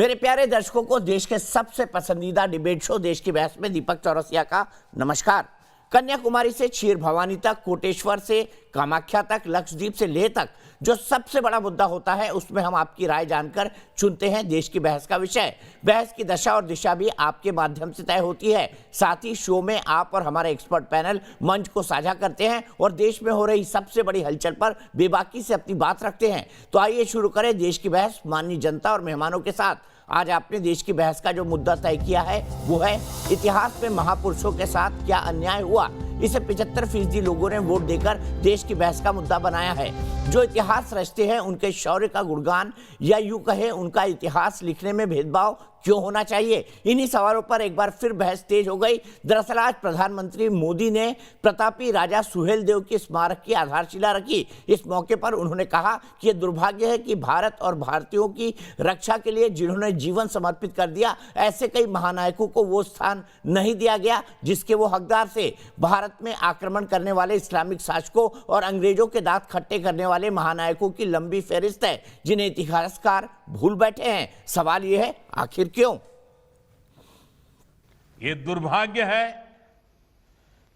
मेरे प्यारे दर्शकों को देश के सबसे पसंदीदा डिबेट शो देश की बहस में दीपक चौरसिया का नमस्कार। कन्याकुमारी से क्षीर भवानी तक, कोटेश्वर से कामाख्या तक, लक्षद्वीप से लेह तक जो सबसे बड़ा मुद्दा होता है उसमें हम आपकी राय जानकर चुनते हैं देश की बहस का विषय। बहस की दशा और दिशा भी आपके माध्यम से तय होती है। साथ ही शो में आप और हमारे एक्सपर्ट पैनल मंच को साझा करते हैं और देश में हो रही सबसे बड़ी हलचल पर बेबाकी से अपनी बात रखते हैं। तो आइए शुरू करें देश की बहस माननीय जनता और मेहमानों के साथ। आज आपने देश की बहस का जो मुद्दा तय किया है वो है इतिहास में महापुरुषों के साथ क्या अन्याय हुआ। इसे 75% लोगों ने वोट देकर देश की बहस का मुद्दा बनाया है। जो इतिहास रचते हैं उनके शौर्य का गुणगान या यूं कहे उनका इतिहास लिखने में भेदभाव क्यों होना चाहिए, इन्हीं सवालों पर एक बार फिर बहस तेज हो गई। दरअसल आज प्रधानमंत्री मोदी ने प्रतापी राजा सुहेलदेव की स्मारक की आधारशिला रखी। इस मौके पर उन्होंने कहा कि यह दुर्भाग्य है कि भारत और भारतीयों की रक्षा के लिए जिन्होंने जीवन समर्पित कर दिया, ऐसे कई महानायकों को वो स्थान नहीं दिया गया जिसके वो हकदार थे। भारत में आक्रमण करने वाले इस्लामिक शासकों और अंग्रेजों के दांत खट्टे करने वाले महानायकों की लंबी फहरिस्त है जिन्हें इतिहासकार भूल बैठे हैं। सवाल यह है आखिर क्यों? ये दुर्भाग्य है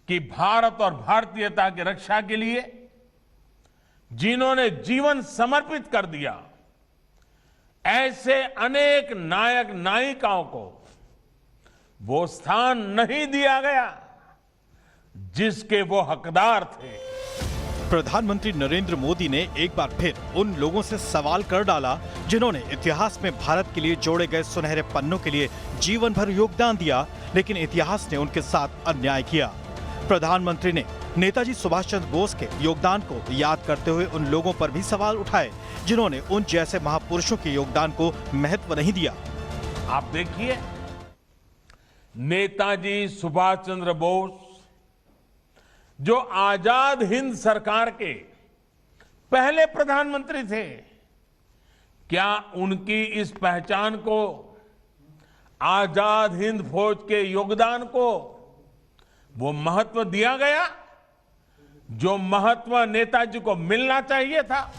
कि भारत और भारतीयता की रक्षा के लिए जिन्होंने जीवन समर्पित कर दिया, ऐसे अनेक नायक नायिकाओं को वो स्थान नहीं दिया गया जिसके वो हकदार थे। प्रधानमंत्री नरेंद्र मोदी ने एक बार फिर उन लोगों से सवाल कर डाला जिन्होंने इतिहास में भारत के लिए जोड़े गए सुनहरे पन्नों के लिए जीवन भर योगदान दिया, लेकिन इतिहास ने उनके साथ अन्याय किया। प्रधानमंत्री ने नेताजी सुभाष चंद्र बोस के योगदान को याद करते हुए उन लोगों पर भी सवाल उठाए जिन्होंने उन जैसे महापुरुषों के योगदान को महत्व नहीं दिया। आप देखिए, नेताजी सुभाष चंद्र बोस जो आजाद हिंद सरकार के पहले प्रधानमंत्री थे, क्या उनकी इस पहचान को, आजाद हिंद फौज के योगदान को वो महत्व दिया गया जो महत्व नेताजी को मिलना चाहिए था?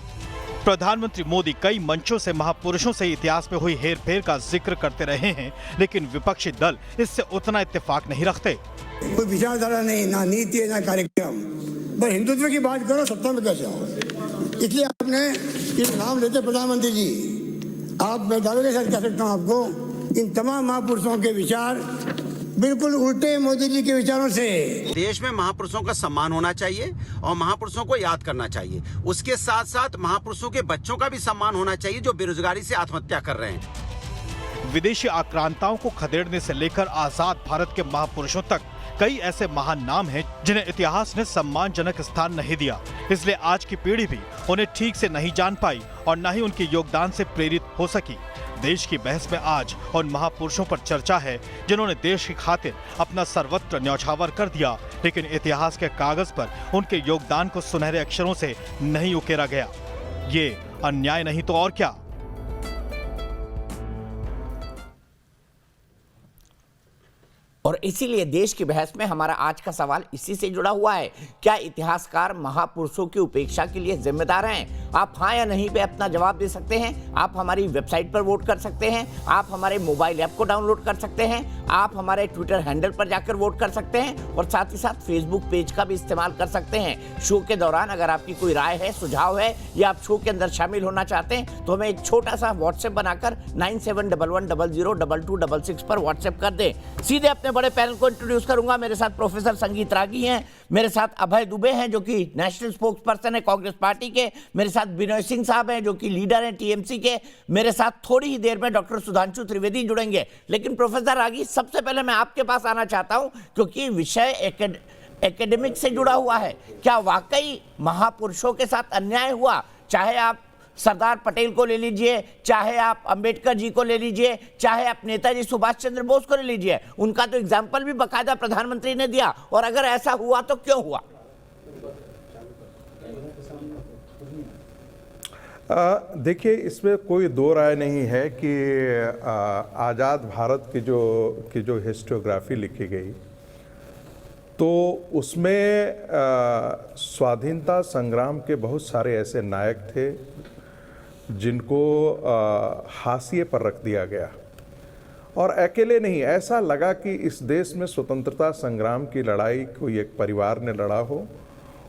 प्रधानमंत्री मोदी कई मंचों से महापुरुषों से इतिहास में हुई हेरफेर का जिक्र करते रहे हैं, लेकिन विपक्षी दल इससे उतना इत्तेफाक नहीं रखते। कोई विचारधारा नहीं, ना नीति है, ना कार्यक्रम, बस हिंदुत्व की बात करो, सत्ता में कैसे हो। इसलिए आपने ये नाम लेते प्रधानमंत्री जी, आप मैं दावे के साथ कह सकता हूँ आपको, इन तमाम महापुरुषों के विचार बिल्कुल उल्टे मोदी जी के विचारों से। देश में महापुरुषों का सम्मान होना चाहिए और महापुरुषों को याद करना चाहिए। उसके साथ साथ महापुरुषों के बच्चों का भी सम्मान होना चाहिए जो बेरोजगारी से आत्महत्या कर रहे हैं। विदेशी आक्रांताओं को खदेड़ने से लेकर आजाद भारत के महापुरुषों तक कई ऐसे महान नाम हैं जिन्हें इतिहास ने सम्मानजनक स्थान नहीं दिया। इसलिए आज की पीढ़ी भी उन्हें ठीक से नहीं जान पाई और न ही उनके योगदान से प्रेरित हो सकी। देश की बहस में आज उन महापुरुषों पर चर्चा है जिन्होंने देश की खातिर अपना सर्वत्र न्यौछावर कर दिया, लेकिन इतिहास के कागज पर उनके योगदान को सुनहरे अक्षरों से नहीं उकेरा गया। ये अन्याय नहीं तो और क्या? और इसीलिए देश की बहस में हमारा आज का सवाल इसी से जुड़ा हुआ है। क्या इतिहासकार महापुरुषों की उपेक्षा के लिए जिम्मेदार हैं? आप हाँ या नहीं पे अपना जवाब दे सकते हैं। आप हमारी वेबसाइट पर वोट कर सकते हैं, आप हमारे मोबाइल ऐप को डाउनलोड कर सकते हैं, आप हमारे ट्विटर हैंडल पर जाकर वोट कर सकते हैं और साथ ही साथ फेसबुक पेज का भी इस्तेमाल कर सकते हैं। शो के दौरान अगर आपकी कोई राय है, सुझाव है या आप शो के अंदर शामिल होना चाहते हैं तो हमें एक छोटा सा व्हाट्सएप बनाकर 9711002266 पर व्हाट्सएप कर दें। सीधे अपने बड़े पैनल को इंट्रोड्यूस करूंगा। मेरे साथ प्रोफेसर संगीत रागी हैं, मेरे साथ अभय दुबे हैं जो कि नेशनल स्पोक्स पर्सन है कांग्रेस पार्टी के, मेरे साथ बिनोय सिंह साहब हैं जो कि लीडर हैं टीएमसी के, मेरे साथ थोड़ी ही देर में डॉक्टर सुधांशु त्रिवेदी जुड़ेंगे। लेकिन प्रोफेसर रागी, सबसे पहले मैं आपके पास आना चाहता हूं क्योंकि विषय एकेडमिक से जुड़ा हुआ है। क्या वाकई महापुरुषों के साथ अन्याय हुआ? चाहे आप सरदार पटेल को ले लीजिए, चाहे आप अंबेडकर जी को ले लीजिए, चाहे आप नेताजी सुभाष चंद्र बोस को ले लीजिए, उनका तो एग्जाम्पल भी बाकायदा प्रधानमंत्री ने दिया। और अगर ऐसा हुआ तो क्यों हुआ? देखिए, इसमें कोई दो राय नहीं है कि आज़ाद भारत की जो हिस्टोग्राफी लिखी गई तो उसमें स्वाधीनता संग्राम के बहुत सारे ऐसे नायक थे जिनको हाशिए पर रख दिया गया। और अकेले नहीं, ऐसा लगा कि इस देश में स्वतंत्रता संग्राम की लड़ाई कोई एक परिवार ने लड़ा हो,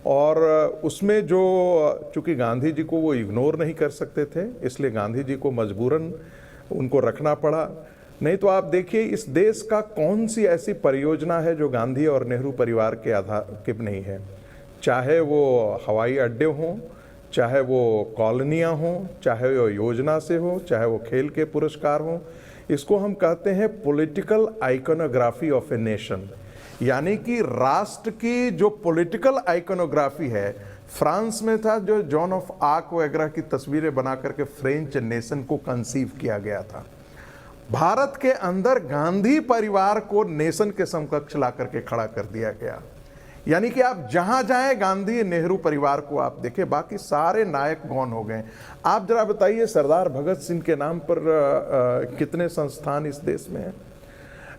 और उसमें जो, चूंकि गांधी जी को वो इग्नोर नहीं कर सकते थे, इसलिए गांधी जी को मजबूरन उनको रखना पड़ा। नहीं तो आप देखिए इस देश का कौन सी ऐसी परियोजना है जो गांधी और नेहरू परिवार के आधार के नहीं है, चाहे वो हवाई अड्डे हों, चाहे वो कॉलोनियाँ हों, चाहे वो योजना से हो, चाहे वो खेल के पुरस्कार हों। इसको हम कहते हैं political iconography of a nation, यानी कि राष्ट्र की जो पॉलिटिकल आइकोनोग्राफी है। फ्रांस में था जो जॉन ऑफ आर्क वगैरह की तस्वीरें बना करके फ्रेंच नेशन को कंसीव किया गया था। भारत के अंदर गांधी परिवार को नेशन के समकक्ष ला करके खड़ा कर दिया गया। यानी कि आप जहां जाएं गांधी नेहरू परिवार को आप देखें, बाकी सारे नायक गौन हो गए। आप जरा बताइए सरदार भगत सिंह के नाम पर कितने संस्थान इस देश में हैं।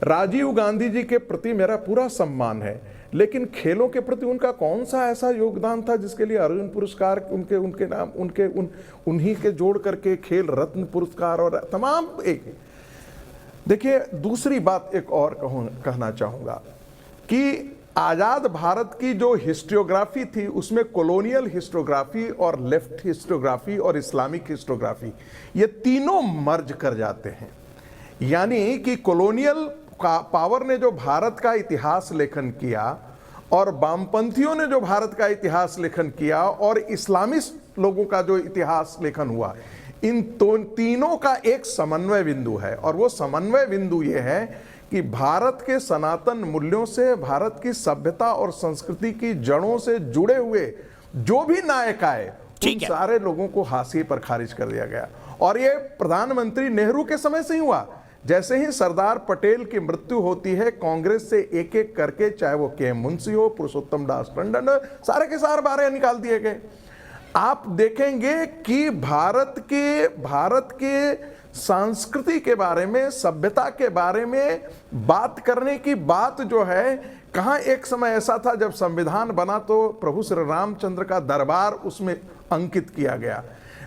राजीव गांधी जी के प्रति मेरा पूरा सम्मान है, लेकिन खेलों के प्रति उनका कौन सा ऐसा योगदान था जिसके लिए अर्जुन पुरस्कार उनके नाम उन्हीं के जोड़ करके खेल रत्न पुरस्कार और तमाम एक। देखिए दूसरी बात एक और कहना चाहूंगा कि आजाद भारत की जो हिस्टोग्राफी थी उसमें कॉलोनियल हिस्टोग्राफी और लेफ्ट हिस्टोग्राफी और इस्लामिक हिस्टोग्राफी ये तीनों मर्ज कर जाते हैं। यानी कि कॉलोनियल पावर ने जो भारत का इतिहास लेखन किया और वामपंथियों ने जो भारत का इतिहास लेखन किया और इस्लामिस्ट लोगों का जो इतिहास लेखन हुआ, इन तीनों का एक समन्वय बिंदु है। और वो समन्वय बिंदु ये है कि भारत के सनातन मूल्यों से, भारत की सभ्यता और संस्कृति की जड़ों से जुड़े हुए जो भी नायक आए उन सारे लोगों को हाशिए पर खारिज कर दिया गया। और ये प्रधानमंत्री नेहरू के समय से ही हुआ। जैसे ही सरदार पटेल की मृत्यु होती है, कांग्रेस से एक एक करके, चाहे वो के मुंशी हो, पुरुषोत्तम दास टंडन, सारे के सारे बारे निकाल दिए गए। आप देखेंगे कि भारत के संस्कृति के बारे में, सभ्यता के बारे में बात करने की बात जो है, कहाँ एक समय ऐसा था जब संविधान बना तो प्रभु श्री रामचंद्र का दरबार उसमें अंकित किया गया,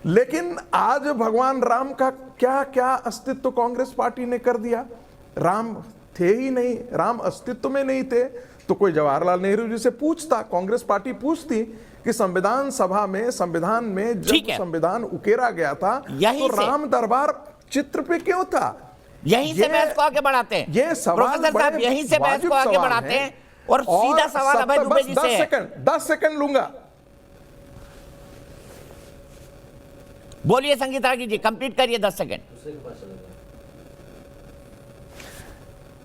लेकिन आज भगवान राम का क्या क्या अस्तित्व कांग्रेस पार्टी ने कर दिया। राम थे ही नहीं, राम अस्तित्व में नहीं थे। तो कोई जवाहरलाल नेहरू जी से पूछता, कांग्रेस पार्टी पूछती कि संविधान सभा में, संविधान में जब संविधान उकेरा गया था तो राम दरबार चित्र पे क्यों था? यहीं से बहस को आगे बढ़ाते हैं। ये सवाल प्रोफेसर साहब यहीं से बहस को आगे बढ़ाते हैं और सीधा सवाल अभय दुबे जी से है। 10 सेकंड लूंगा। बोलिए संगीता रागी जी, कंप्लीट करिए 10 सेकंड।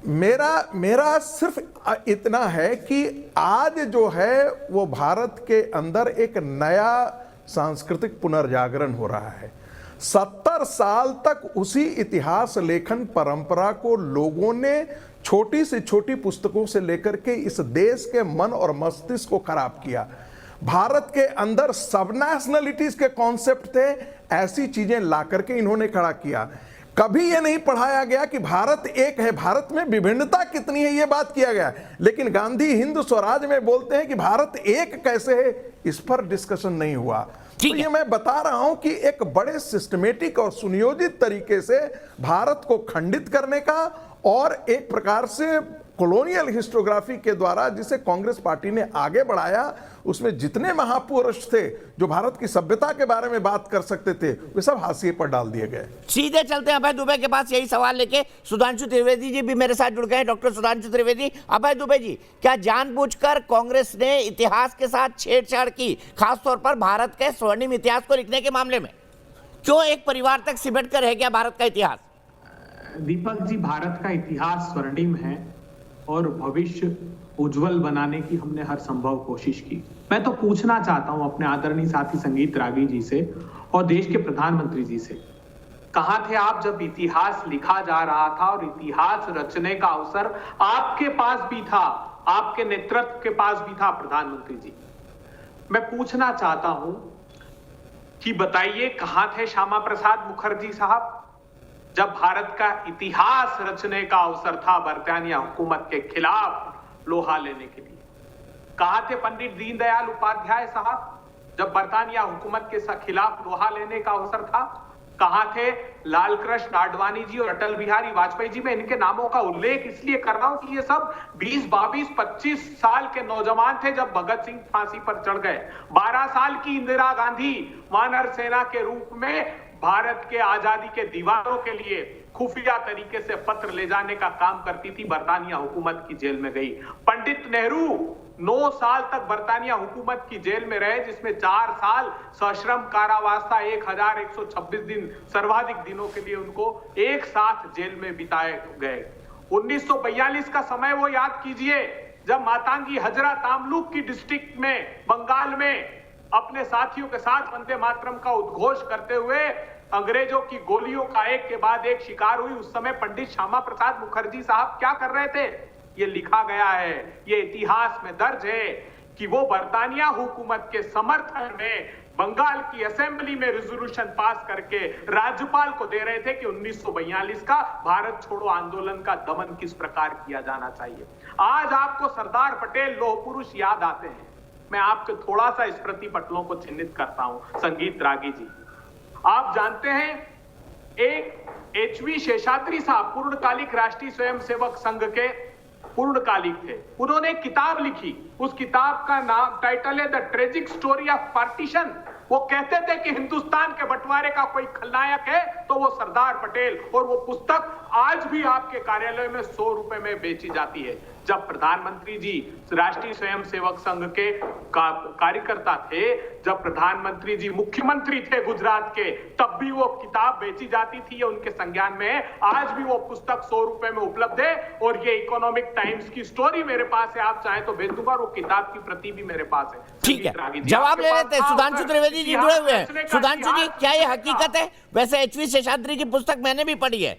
मेरा सिर्फ इतना है कि आज जो है वो भारत के अंदर एक नया सांस्कृतिक पुनर्जागरण हो रहा है। 70 साल तक उसी इतिहास लेखन परंपरा को लोगों ने छोटी से छोटी पुस्तकों से लेकर के इस देश के मन और मस्तिष्क को खराब किया। भारत के अंदर सब नेशनलिटीज के कॉन्सेप्ट थे, ऐसी चीजें ला करके इन्होंने खड़ा किया। कभी यह नहीं पढ़ाया गया कि भारत एक है, भारत में विभिन्नता कितनी है, यह बात किया गया। लेकिन गांधी हिंद स्वराज में बोलते हैं कि भारत एक कैसे है, इस पर डिस्कशन नहीं हुआ। तो ये मैं बता रहा हूं कि एक बड़े सिस्टमेटिक और सुनियोजित तरीके से भारत को खंडित करने का और एक प्रकार से कॉलोनियल हिस्टोग्राफी के द्वारा जिसे कांग्रेस पार्टी ने आगे बढ़ाया, उसमें जितने महापुरुष थे जो भारत की सभ्यता के बारे में बात कर सकते थे, वे सब हाशिए पर डाल दिए गए। सीधे चलते हैं अभय दुबे के पास, यही सवाल लेके सुधांशु त्रिवेदी जी भी मेरे साथ जुड़ गए। डॉक्टर सुधांशु त्रिवेदी, अभय दुबे जी, क्या जानबूझकर कांग्रेस ने इतिहास के साथ छेड़छाड़ की, खासतौर पर भारत के स्वर्णिम इतिहास को लिखने के मामले में? क्यों एक परिवार तक सिमट कर रह गया भारत का इतिहास? दीपक जी, भारत का इतिहास स्वर्णिम है और भविष्य उज्जवल बनाने की हमने हर संभव कोशिश की। मैं तो पूछना चाहता हूं अपने आदरणीय साथी संगीत रागी जी से और देश के प्रधानमंत्री जी से, कहां थे आप जब इतिहास लिखा जा रहा था और इतिहास रचने का अवसर आपके पास भी था, आपके नेतृत्व के पास भी था प्रधानमंत्री जी। मैं पूछना चाहता हूं कि बताइए, कहां थे श्यामा प्रसाद मुखर्जी साहब जब भारत का इतिहास रचने का अवसर था बरतानिया हुकूमत के खिलाफ लोहा लेने के लिए? कहां थे पंडित दीनदयाल उपाध्याय साहब जब बरतानिया हुकूमत के खिलाफ लोहा लेने का अवसर था? कहां थे लालकृष्ण आडवाणी जी और अटल बिहारी वाजपेयी जी? मैं इनके नामों का उल्लेख इसलिए कर रहा हूं कि ये सब 20, 22, 25 साल के नौजवान थे जब भगत सिंह फांसी पर चढ़ गए। 12 साल की इंदिरा गांधी वानर सेना के रूप में भारत के आजादी के दीवारों के लिए खुफिया तरीके से पत्र ले जाने का काम करती थी, बरतानिया हुकूमत की जेल में गई। पंडित नेहरू 9 साल तक बरतानिया हुकूमत की जेल में रहे, जिसमें 4 साल सश्रम कारावास था। 1126 दिन सर्वाधिक दिनों के लिए उनको एक साथ जेल में बिताए गए। 1942 का समय वो याद कीजिए, जब मातंगी हजरा तामलुक की डिस्ट्रिक्ट में बंगाल में अपने साथियों के साथ वंदे मातरम का उद्घोष करते हुए अंग्रेजों की गोलियों का एक के बाद एक शिकार हुई। उस समय पंडित श्यामा प्रसाद मुखर्जी साहब क्या कर रहे थे? ये लिखा गया है, ये इतिहास में दर्ज है कि वो बरतानिया हुकूमत के समर्थन में बंगाल की असेंबली में रेजोल्यूशन पास करके राज्यपाल को दे रहे थे कि 1942 का भारत छोड़ो आंदोलन का दमन किस प्रकार किया जाना चाहिए। आज आपको सरदार पटेल लौह पुरुष याद आते हैं। मैं आपके थोड़ा सा स्मृति पटलों को चिन्हित करता हूं। संगीत रागी जी, आप जानते हैं एक एचवी शेषाद्री साहब पूर्णकालिक राष्ट्रीय स्वयंसेवक संघ के पूर्णकालिक थे। उन्होंने एक किताब लिखी, उस किताब का नाम टाइटल है the tragic story of partition. वो कहते थे कि हिंदुस्तान के बंटवारे का कोई खलनायक है तो वो सरदार पटेल, और वो पुस्तक आज भी आपके कार्यालय में 100 रुपए में बेची जाती है। जब प्रधानमंत्री जी राष्ट्रीय स्वयंसेवक संघ के कार्यकर्ता थे, जब प्रधानमंत्री जी मुख्यमंत्री थे गुजरात के, तब भी वो किताब बेची जाती थी, ये उनके संज्ञान में है। आज भी वो पुस्तक 100 रुपए में उपलब्ध है, और ये इकोनॉमिक टाइम्स की स्टोरी मेरे पास है, आप चाहें तो भेज दूंगा, वो किताब की प्रति भी मेरे पास है। ठीक है, जवाब ले लेते हैं। सुधांशु त्रिवेदी जी जुड़े हुए हैं। सुधांशु जी, क्या ये हकीकत है? वैसे एचवी शेषाद्री की पुस्तक मैंने भी पढ़ी है,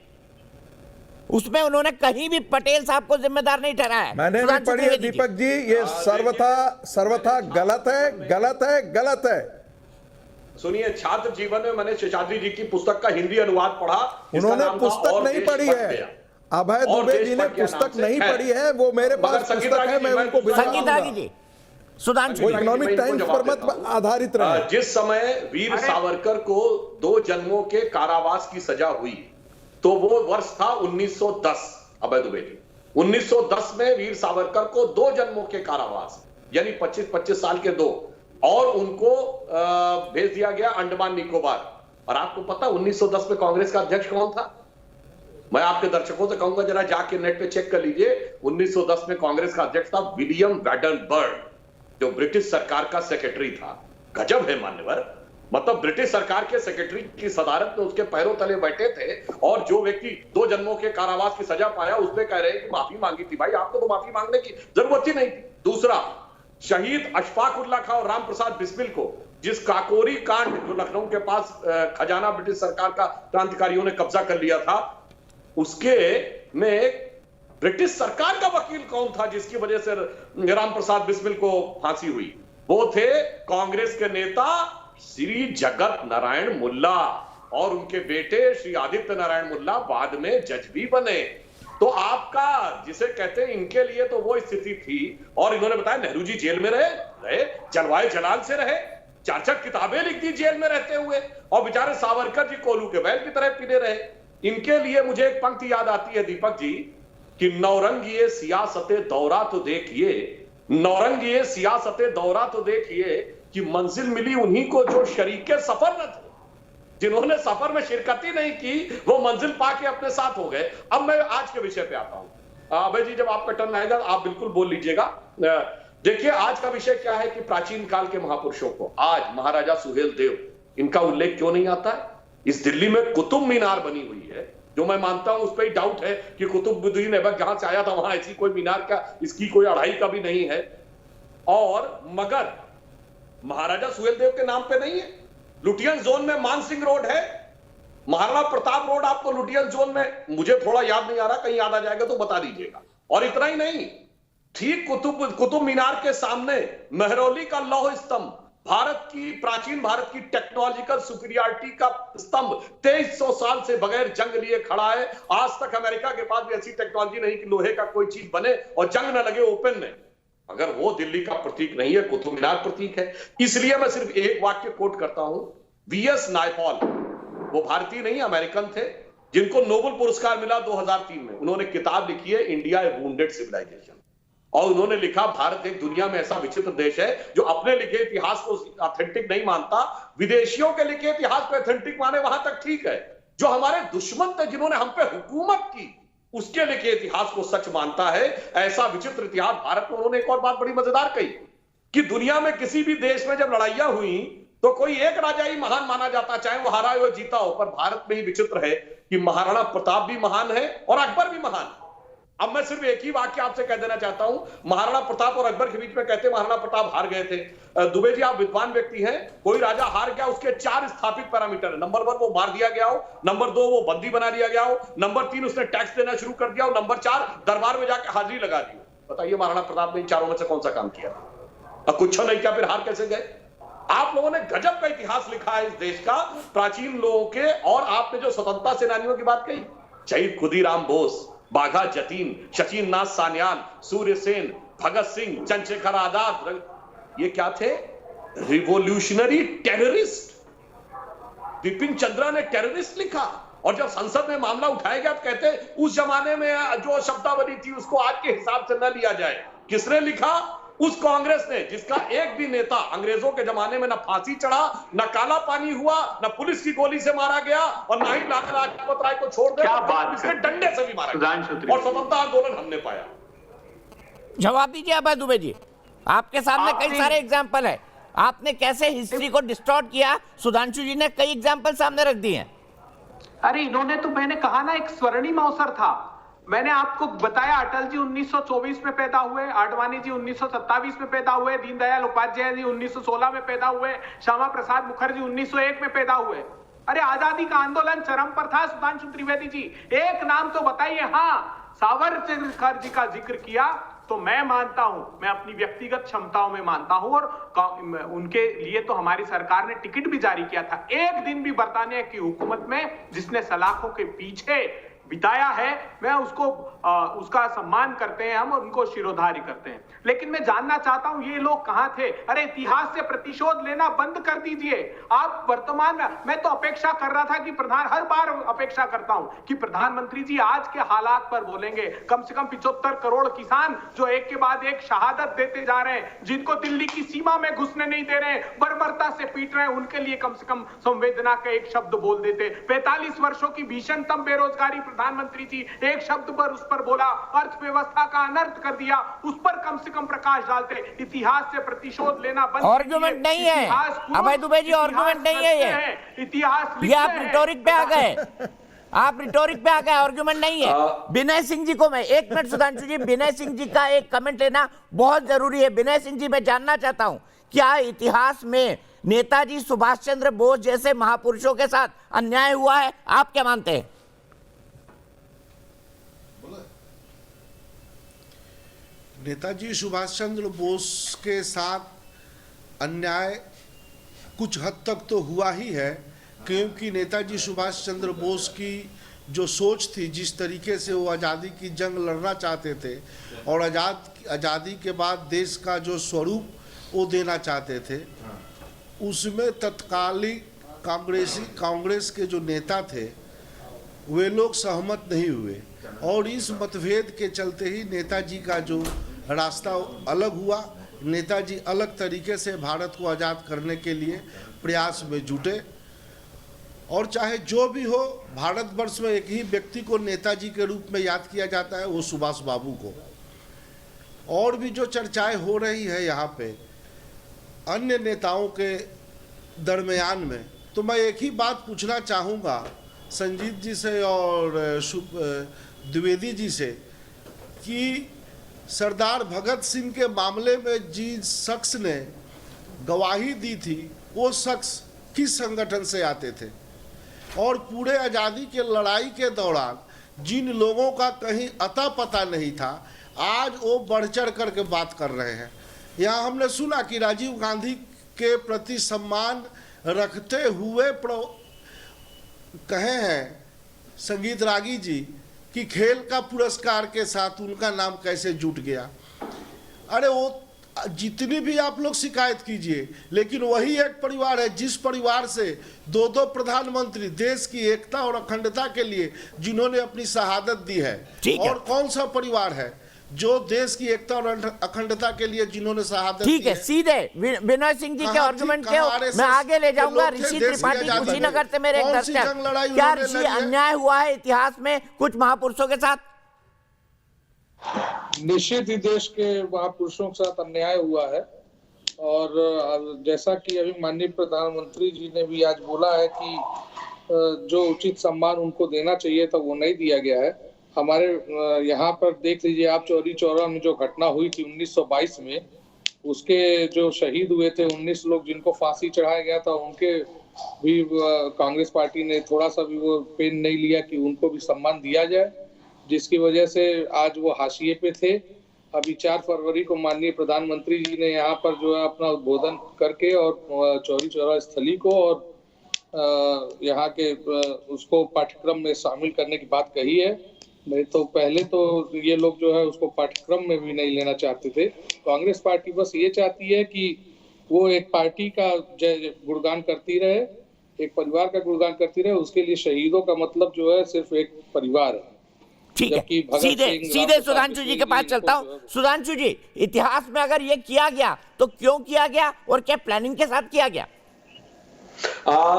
उसमें उन्होंने कहीं भी पटेल साहब को जिम्मेदार नहीं ठहराया। मैंने भी पढ़ी है दीपक जी, ये सर्वथा गलत है, गलत है, गलत है। सुनिए, छात्र जीवन में मैंने शेषाद्री जी की पुस्तक का हिंदी अनुवाद पढ़ा। उन्होंने पुस्तक नहीं पढ़ी है, अभय दुबे जी ने पुस्तक नहीं पढ़ी है, वो मेरे पास पुस्तक है, मैं उनको संगीत रागी जी, सुधांशु इकोनॉमिक टाइम्स पर मत आधारित रहे। जिस समय वीर सावरकर को 2 जन्मों के कारावास की सजा हुई, तो वो वर्ष था 1910। अभय दुबे जी, 1910 में वीर सावरकर को 2 जन्मों के कारावास, यानी 25-25 साल के 2, और उनको भेज दिया गया अंडमान निकोबार। और आपको पता 1910 में कांग्रेस का अध्यक्ष कौन था? मैं आपके दर्शकों से कहूंगा जरा जाके नेट पे चेक कर लीजिए। 1910 में कांग्रेस का अध्यक्ष था विलियम वैडनबर्ग, जो ब्रिटिश सरकार का सेक्रेटरी था। गजब है मान्यवर, मतलब ब्रिटिश सरकार के सेक्रेटरी की सदारत में उसके पैरों तले बैठे थे, और जो व्यक्ति 2 जन्मों के कारावास की सजा पाया, उसने कह रहे हैं कि माफी मांगी थी। भाई, आपको तो माफी मांगने की जरूरत ही नहीं थी। दूसरा, शहीद अशफाक उल्लाह खां और राम प्रसाद बिस्मिल को, जिस काकोरी कांड जो लखनऊ के पास खजाना ब्रिटिश सरकार का क्रांतिकारियों ने कब्जा कर लिया था, उसके में ब्रिटिश सरकार का वकील कौन था जिसकी वजह से राम प्रसाद बिस्मिल को फांसी हुई? वो थे कांग्रेस के नेता श्री जगत नारायण मुल्ला, और उनके बेटे श्री आदित्य नारायण मुल्ला बाद में जज भी बने। तो आपका जिसे कहते हैं, इनके लिए तो वो स्थिति थी। और इन्होंने बताया नेहरू जी जेल में रहे, जलवाए जलाल से रहे, 4 किताबें लिख दी जेल में रहते हुए, और बेचारे सावरकर जी कोलू के बैल की तरह पीने रहे। इनके लिए मुझे एक पंक्ति याद आती है दीपक जी, कि नौरंगिए सियासते दौरा तो देखिए, नौरंगिए सियासते दौरा तो देखिए, कि मंजिल मिली उन्हीं को जो शरीके सफर न थे। जिन्होंने सफर में शिरकती नहीं की, वो मंजिल पाके अपने साथ हो गए। अब मैं आज के विषय पे आता हूं। अभय जी, जब आपका टर्न आएगा आप बिल्कुल बोल लीजिएगा। देखिए, आज का विषय क्या है कि प्राचीन काल के महापुरुषों को आज महाराजा सुहेल देव, इनका उल्लेख क्यों नहीं आता है? इस दिल्ली में कुतुब मीनार बनी हुई है, जो मैं मानता हूं उस पर ही डाउट है कि कुतुबुद्दीन ऐबक जहां से आया था वहां ऐसी कोई मीनार का, इसकी कोई अढ़ाई का भी नहीं है। और मगर महाराजा सुहेलदेव के नाम पे नहीं है। लुटियन जोन में मानसिंह रोड है, महाराणा प्रताप रोड आपको लुटियन जोन में, मुझे थोड़ा याद नहीं आ रहा, कहीं याद आ जाएगा तो बता दीजिएगा। और इतना ही नहीं, ठीक कुतुब मीनार के सामने मेहरौली का लौह स्तंभ, प्राचीन भारत की टेक्नोलॉजिकल सुपीरियरिटी का स्तंभ 2300 साल से बगैर जंग लिए खड़ा है। आज तक अमेरिका के पास भी ऐसी टेक्नोलॉजी नहीं कि लोहे का कोई चीज बने और जंग न लगे ओपन में। अगर वो दिल्ली का प्रतीक नहीं है, कुतुब मीनार प्रतीक है। इसलिए मैं सिर्फ एक वाक्य कोट करता हूं। वीएस नायपॉल, वो भारतीय नहीं अमेरिकन थे, जिनको नोबेल पुरस्कार मिला 2003 में। उन्होंने किताब लिखी है इंडिया ए वुंडेड सिविलाइजेशन, और उन्होंने लिखा भारत एक दुनिया में ऐसा विचित्र देश है जो अपने लिखे इतिहास को ऑथेंटिक नहीं मानता, विदेशियों के लिखे इतिहास को ऑथेंटिक माने वहां तक ठीक है, जो हमारे दुश्मन थे जिन्होंने हम पे हुकूमत की उसके लिखे इतिहास को सच मानता है। ऐसा विचित्र इतिहास भारत में। उन्होंने एक और बात बड़ी मजेदार कही कि दुनिया में किसी भी देश में जब लड़ाइयां हुई तो कोई एक राजा ही महान माना जाता, चाहे वो हारा हो जीता हो। पर भारत में ही विचित्र है कि महाराणा प्रताप भी महान है और अकबर भी महान है। अब मैं सिर्फ एक ही वाक्य आपसे कह देना चाहता हूं। महाराणा प्रताप और अकबर के बीच में कहते महाराणा प्रताप हार गए थे। दुबे जी, आप विद्वान व्यक्ति हैं, कोई राजा हार गया, उसके 4 स्थापित पैरामीटर है। नंबर 1 वो मार दिया गया हो, नंबर 2 वो बंदी बना दिया गया हो, नंबर 3 उसने टैक्स देना शुरू कर दिया हो, नंबर 4 दरबार में जाकर हाजिरी लगा दी हो। बताइए महाराणा प्रताप ने इन चारों में से कौन सा काम किया? अब कुछ नहीं किया, फिर हार कैसे गए? आप लोगों ने गजब का इतिहास लिखा है इस देश का, प्राचीन लोगों के। और आपने जो स्वतंत्रता सेनानियों की बात कही, शहीद खुदीराम बोस, बाघा जतीन, शचीन नाथ सान्याल, सूर्य सेन, भगत सिंह, चंद्रशेखर आजाद, ये क्या थे? Revolutionary terrorist. बिपिन चंद्रा ने टेररिस्ट लिखा, और जब संसद में मामला उठाया गया तो कहते उस जमाने में जो शब्दावली थी उसको आज के हिसाब से न लिया जाए। किसने लिखा? उस कांग्रेस ने जिसका एक भी नेता अंग्रेजों के जमाने में न फांसी चढ़ा, न काला पानी हुआ, न पुलिस की गोली से मारा गया, और न ही लाला लाजपत राय को छोड़ दे, इसने डंडे से भी मारा गया, और स्वतंत्रता आंदोलन हमने पाया। जवाब दीजिए अभय दुबे जी, आपके सामने कई सारे एग्जाम्पल है, आपने कैसे हिस्ट्री को डिस्टॉर्ट किया। सुधांशु जी ने कई एग्जाम्पल सामने रख दिए हैं। अरे इन्होंने तो, मैंने कहा ना, एक स्वर्णिम अवसर था। मैंने आपको बताया अटल जी 1924 में पैदा हुए, आडवाणी जी 1927 में पैदा हुए, दीनदयाल उपाध्याय जी 1916 में पैदा हुए, श्यामा प्रसाद मुखर्जी 1901 में पैदा हुए। अरे आजादी का आंदोलन चरम पर था। सुधांशु त्रिवेदी जी, एक नाम तो बताइए। हाँ, सावरकर जी का जिक्र किया तो मैं मानता हूं, मैं अपनी व्यक्तिगत क्षमताओं में मानता हूं, और उनके लिए तो हमारी सरकार ने टिकट भी जारी किया था। एक दिन भी बरतानिया की हुकूमत में जिसने सलाखों के पीछे बिताया है, मैं उसको उसका सम्मान करते हैं हम, और उनको शिरोधार्य करते हैं। लेकिन मैं जानना चाहता हूं ये लोग कहां थे? अरे इतिहास से प्रतिशोध लेना बंद कर दीजिए। आप वर्तमान में, मैं तो अपेक्षा कर रहा था कि हर बार अपेक्षा करता हूं कि प्रधानमंत्री जी आज के हालात पर बोलेंगे। कम से कम 75 करोड़ किसान जो एक के बाद एक शहादत देते जा रहे हैं, जिनको दिल्ली की सीमा में घुसने नहीं दे रहे हैं, बर्बरता से पीट रहे हैं, उनके लिए कम से कम संवेदना का एक शब्द बोल देते। 45 वर्षों की भीषणतम बेरोजगारी, प्रधानमंत्री जी एक शब्द पर उस पर बोला, अर्थव्यवस्था का अनर्थ कर दिया, उस पर कम से कम प्रकाश डालते। इतिहास से प्रतिशोध लेना बंद। आर्गुमेंट नहीं है अभय दुबे जी, आर्गुमेंट नहीं है ये इतिहास। ये आप रिटोरिक पे आ गए, आप रिटोरिक पे आ गए, आर्गुमेंट नहीं है। विनय सिंह जी को मैं 1 मिनट, सुधांशु जी, विनय सिंह जी का एक कमेंट लेना बहुत जरूरी है। विनय सिंह जी, मैं जानना चाहता हूं, क्या इतिहास में नेताजी सुभाष चंद्र बोस जैसे महापुरुषों के साथ अन्याय हुआ है? आप क्या मानते हैं? नेताजी सुभाष चंद्र बोस के साथ अन्याय कुछ हद तक तो हुआ ही है, क्योंकि नेताजी सुभाष चंद्र बोस की जो सोच थी, जिस तरीके से वो आज़ादी की जंग लड़ना चाहते थे और आज़ादी के बाद देश का जो स्वरूप वो देना चाहते थे, उसमें तत्कालीन कांग्रेस के जो नेता थे वे लोग सहमत नहीं हुए, और इस मतभेद के चलते ही नेताजी का जो रास्ता अलग हुआ। नेताजी अलग तरीके से भारत को आज़ाद करने के लिए प्रयास में जुटे, और चाहे जो भी हो, भारतवर्ष में एक ही व्यक्ति को नेताजी के रूप में याद किया जाता है, वो सुभाष बाबू को। और भी जो चर्चाएं हो रही है यहाँ पे अन्य नेताओं के दरमियान में, तो मैं एक ही बात पूछना चाहूँगा संजीत जी से और द्विवेदी जी से कि सरदार भगत सिंह के मामले में जिस शख्स ने गवाही दी थी, वो शख्स किस संगठन से आते थे, और पूरे आज़ादी के लड़ाई के दौरान जिन लोगों का कहीं अता पता नहीं था, आज वो बढ़ चढ़ करके बात कर रहे हैं। यहाँ हमने सुना कि राजीव गांधी के प्रति सम्मान रखते हुए कहे हैं संगीत रागी जी कि खेल का पुरस्कार के साथ उनका नाम कैसे जुट गया। अरे वो जितनी भी आप लोग शिकायत कीजिए, लेकिन वही एक परिवार है जिस परिवार से दो प्रधानमंत्री देश की एकता और अखंडता के लिए जिन्होंने अपनी शहादत दी है। ठीक है। और कौन सा परिवार है जो देश की एकता और अखंडता के लिए जिन्होंने शहादत दी है? ठीक है, सीधे विनय सिंह जी के आर्गुमेंट के मैं आगे ले जाऊंगा। ऋषि त्रिपाठी कुशीनगर से मेरे एक दर्शक, क्या ऋषि अन्याय हुआ है इतिहास में कुछ महापुरुषों के साथ? निश्चित ही देश के महापुरुषों के साथ अन्याय हुआ है, और जैसा कि अभी माननीय प्रधानमंत्री जी ने भी आज बोला है कि जो उचित सम्मान उनको देना चाहिए था वो नहीं दिया गया है। हमारे यहाँ पर देख लीजिए आप, चौरी चौरा में जो घटना हुई थी 1922 में, उसके जो शहीद हुए थे 19 लोग जिनको फांसी चढ़ाया गया था, उनके भी कांग्रेस पार्टी ने थोड़ा सा भी वो पेन नहीं लिया कि उनको भी सम्मान दिया जाए, जिसकी वजह से आज वो हाशिए पे थे। अभी 4 फरवरी को माननीय प्रधानमंत्री जी ने यहाँ पर जो है अपना उद्बोधन करके और चौरी चौरा स्थली को और यहाँ के उसको पाठ्यक्रम में शामिल करने की बात कही है। नहीं तो पहले तो ये लोग जो है उसको पाठ्यक्रम में भी नहीं लेना चाहते थे। कांग्रेस पार्टी बस ये चाहती है कि वो एक पार्टी का गुणगान करती रहे, एक परिवार का गुणगान करती रहे, उसके लिए शहीदों का मतलब जो है सिर्फ एक परिवार है। ठीक है, सीधे सुधांशु जी के पास चलता हूँ। सुधांशु जी, इतिहास में अगर ये किया गया तो क्यों किया गया और क्या प्लानिंग के साथ किया गया?